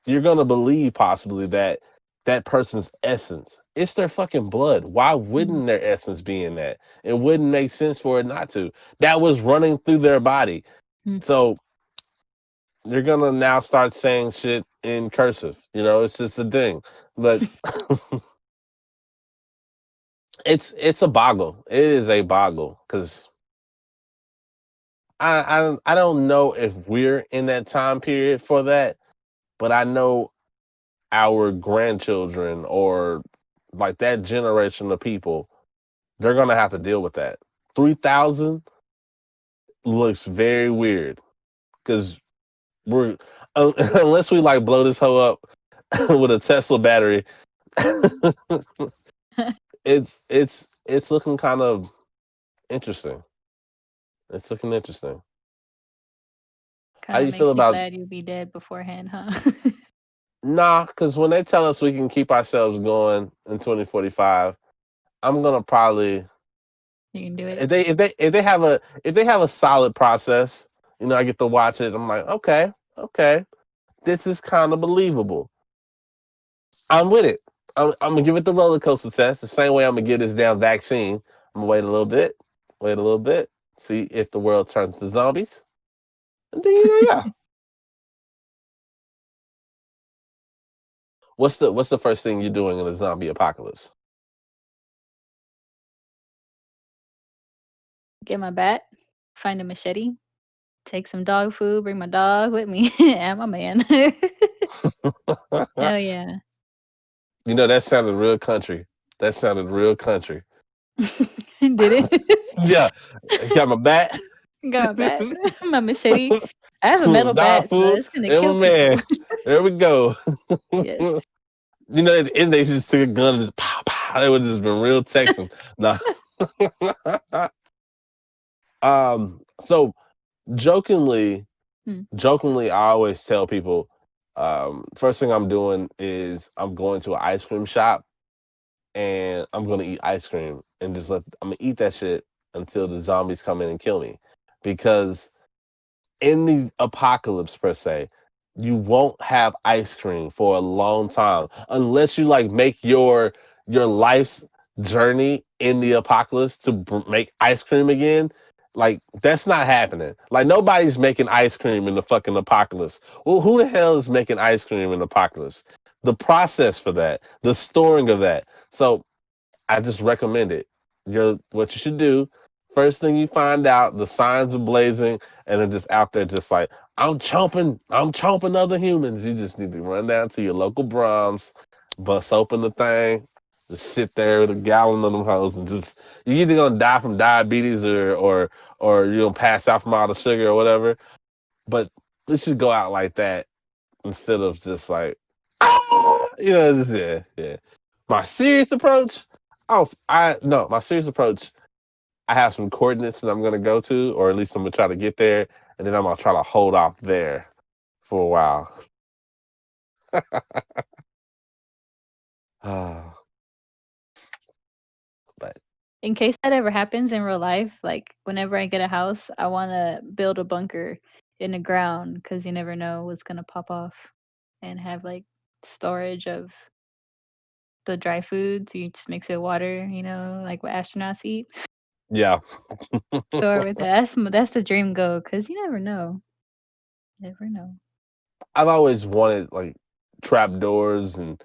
you're gonna believe possibly that that person's essence, it's their fucking blood. Why Mhm. wouldn't their essence be in that? It wouldn't make sense for it not to. That was running through their body. Mm. So you're gonna now start saying shit in cursive. You know, it's just a thing. But it's a boggle. It is a boggle because I don't know if we're in that time period for that, but I know our grandchildren or like that generation of people, they're gonna have to deal with that. 3,000 looks very weird because we're unless we like blow this hoe up with a Tesla battery, it's looking kind of interesting. It's looking interesting. How Kind do of you feel makes you about glad you'll be dead beforehand, huh? nah? Because when they tell us we can keep ourselves going in 2045, I'm gonna probably You can do it. if they have a solid process, you know, I get to watch it. I'm like, okay, this is kind of believable. I'm with it. I'm gonna give it the roller coaster test. The same way I'm gonna give this damn vaccine. I'm gonna wait a little bit, see if the world turns to zombies, and then yeah. What's the first thing you're doing in a zombie apocalypse? Get my bat, find a machete, take some dog food, bring my dog with me, and my man. Hell yeah. You know that sounded real country. That sounded real country. Did it? Yeah, got my bat, Got my bat, my machete. I have a metal dog bat, so food, it's gonna and my kill people. man. There we go. Yes. You know, at the end they just took a gun and just pow pow. They would have just been real Texan. Nah. So jokingly, Mm, jokingly, I always tell people, first thing I'm doing is I'm going to an ice cream shop and I'm gonna eat ice cream and I'm gonna eat that shit until the zombies come in and kill me, because in the apocalypse per se, you won't have ice cream for a long time unless you like make your life's journey in the apocalypse to make ice cream again. Like that's not happening. Like nobody's making ice cream in the fucking apocalypse. Well, who the hell is making ice cream in the apocalypse? The process for that, the storing of that. So I just recommend it. What you should do. First thing you find out, the signs are blazing, and they're just out there, just like I'm chomping other humans. You just need to run down to your local Brahms, bust open the thing, just sit there with a gallon of them hoes, and just you're either gonna die from diabetes or you're gonna pass out from all the sugar or whatever. But let's just go out like that instead of just like, ah! You know, just yeah. My serious approach, oh, I no, my serious approach. I have some coordinates that I'm gonna go to, or at least I'm gonna try to get there, and then I'm gonna try to hold off there for a while. Ah, but in case that ever happens in real life, like, whenever I get a house, I wanna build a bunker in the ground because you never know what's gonna pop off and have, like, storage of the dry food, so you just mix it with water, like what astronauts eat. yeah, Store with that. That's the dream goal because you never know. Never know. I've always wanted like trapdoors and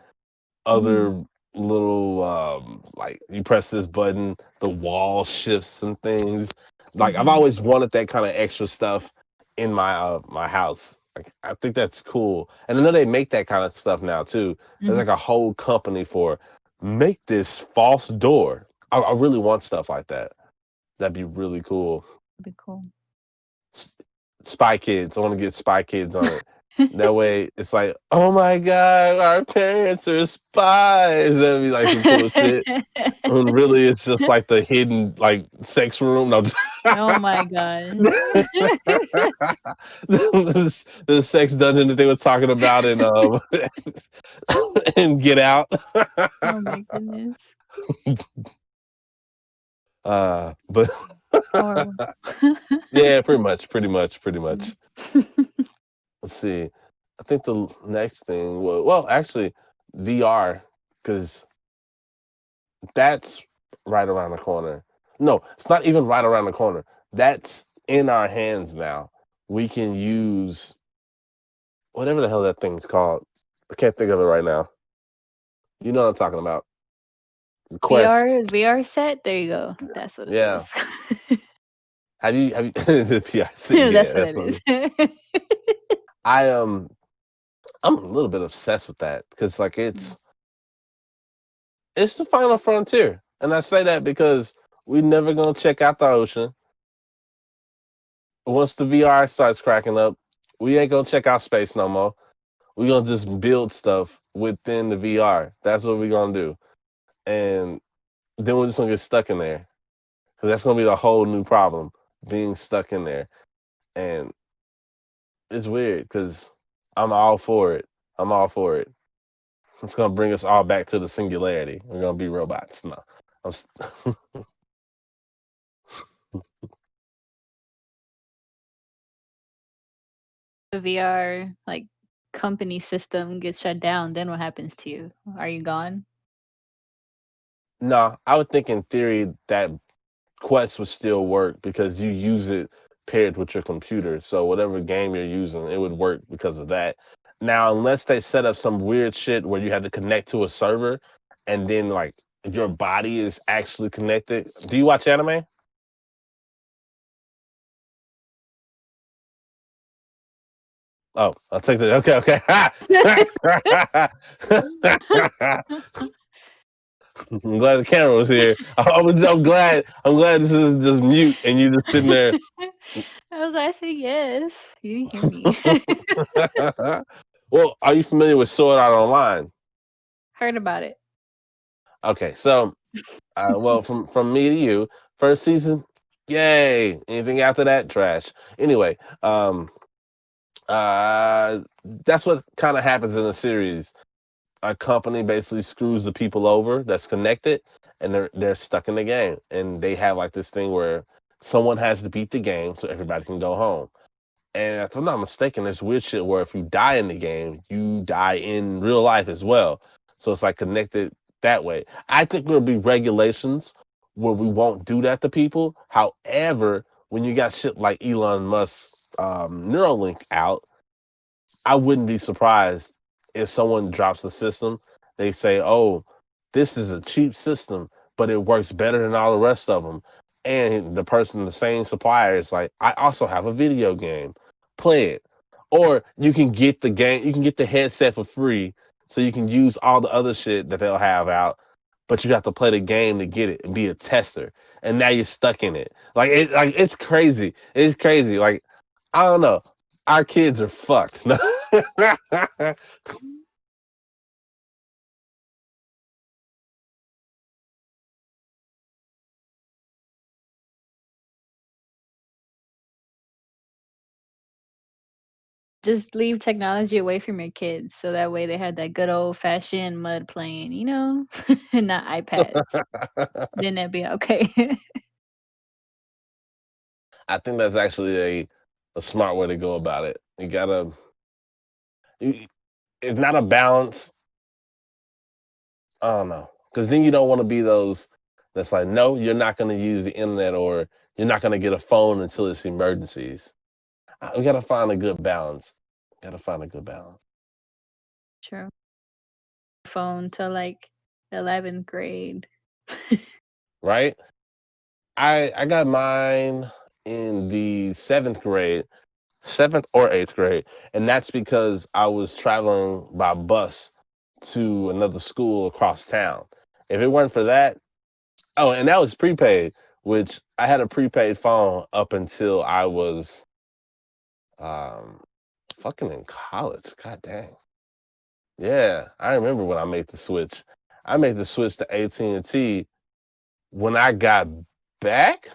Mhm, other little like you press this button, the wall shifts and things. Like I've mhm, always wanted that kind of extra stuff in my house. Like I think that's cool. And I know they make that kind of stuff now too. There's mhm. like a whole company for make this false door. I really want stuff like that. That'd be really cool. Be cool. S- Spy Kids. I want to get Spy Kids on it. That way, it's like, oh my god, our parents are spies. That'd be like some cool shit. And really, it's just like the hidden like sex room. No, Oh my gosh. the sex dungeon that they were talking about in and Get Out. Oh my goodness. But Horrible. yeah, pretty Mm. much. Let's see. I think the next thing, well, actually, VR, because that's right around the corner. No, it's not even right around the corner. That's in our hands now. We can use whatever the hell that thing's called. I can't think of it right now. You know what I'm talking about. Quest. VR set? There you go. That's what it Yeah. is. Have you the PRC? Yeah, That's what that's it what it is. is. I I'm a little bit obsessed with that because like Mm. it's the final frontier. And I say that because we never gonna check out the ocean. Once the VR starts cracking up, we ain't gonna check out space no more. We gonna just build stuff within the VR. That's what we gonna do. And then we're just gonna get stuck in there. Cause that's gonna be the whole new problem, being stuck in there. And it's weird because I'm all for it. I'm all for it. It's gonna bring us all back to the singularity. We're gonna be robots. No. The VR like company system gets shut down, then what happens to you? Are you gone? No, I would think in theory that Quest would still work because you use it paired with your computer. So whatever game you're using, it would work because of that. Now, unless they set up some weird shit where you have to connect to a server and then like your body is actually connected. Do you watch anime? Oh, I'll take that. Okay, okay. I'm glad the camera was here. I'm glad this is just mute and you just sitting there. I say yes. You didn't hear me. Well, are you familiar with Sword Art Online? Heard about it. Okay, so well, from me to you, first season, yay. Anything after that, trash. Anyway, uh, that's what kind of happens in the series. A company basically screws the people over that's connected, and they're stuck in the game, and they have like this thing where someone has to beat the game so everybody can go home. And if I'm not mistaken, there's weird shit where if you die in the game, you die in real life as well. So it's like connected that way. I think there'll be regulations where we won't do that to people. However, when you got shit like Elon Musk's Neuralink out, I wouldn't be surprised if someone drops the system. They say, "Oh, this is a cheap system, but it works better than all the rest of them." And the person, the same supplier, is like, "I also have a video game. Play it." Or you can get the game, you can get the headset for free, so you can use all the other shit that they'll have out, but you have to play the game to get it and be a tester. And now you're stuck in it. Like it's crazy. It's crazy. Like I don't know. Our kids are fucked. Just leave technology away from your kids so that way they had that good old fashioned mud playing, and not iPads. Then that'd be okay. I think that's actually a smart way to go about it. You gotta. It's not a balance. I don't know, because then you don't want to be those that's like, no, you're not going to use the internet or you're not going to get a phone until it's emergencies. We gotta find a good balance. Gotta find a good balance, True. Phone till like 11th grade. right? I got mine in the seventh grade, seventh or eighth grade, and that's because I was traveling by bus to another school across town. If it weren't for that, oh, and that was prepaid, which I had a prepaid phone up until I was um Fucking in college. God dang. Yeah, I remember when I made the switch. I made the switch to AT&T when I got back.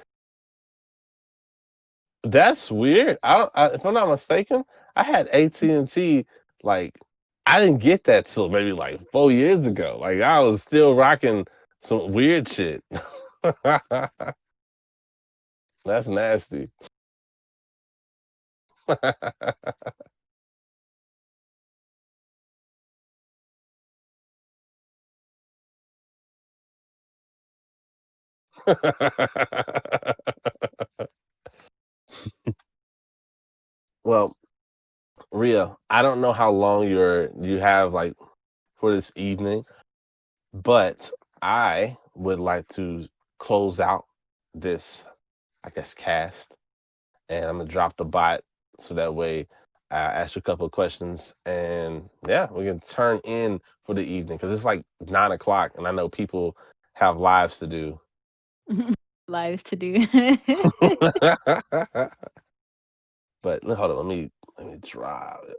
That's weird. If I'm not mistaken, I had AT&T like I didn't get that till maybe like 4 years ago. Like I was still rocking some weird shit. That's nasty. Well, Ria, I don't know how long you have like for this evening, but I would like to close out this, I guess, cast, and I'm gonna drop the bot so that way I ask you a couple of questions, and yeah, we can turn in for the evening because it's like 9 o'clock, and I know people have lives to do. Lives to do. But hold on, let me drop it.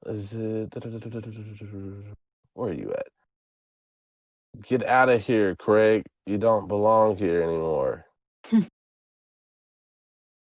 Is it? Where are you at? Get out of here, Craig. You don't belong here anymore.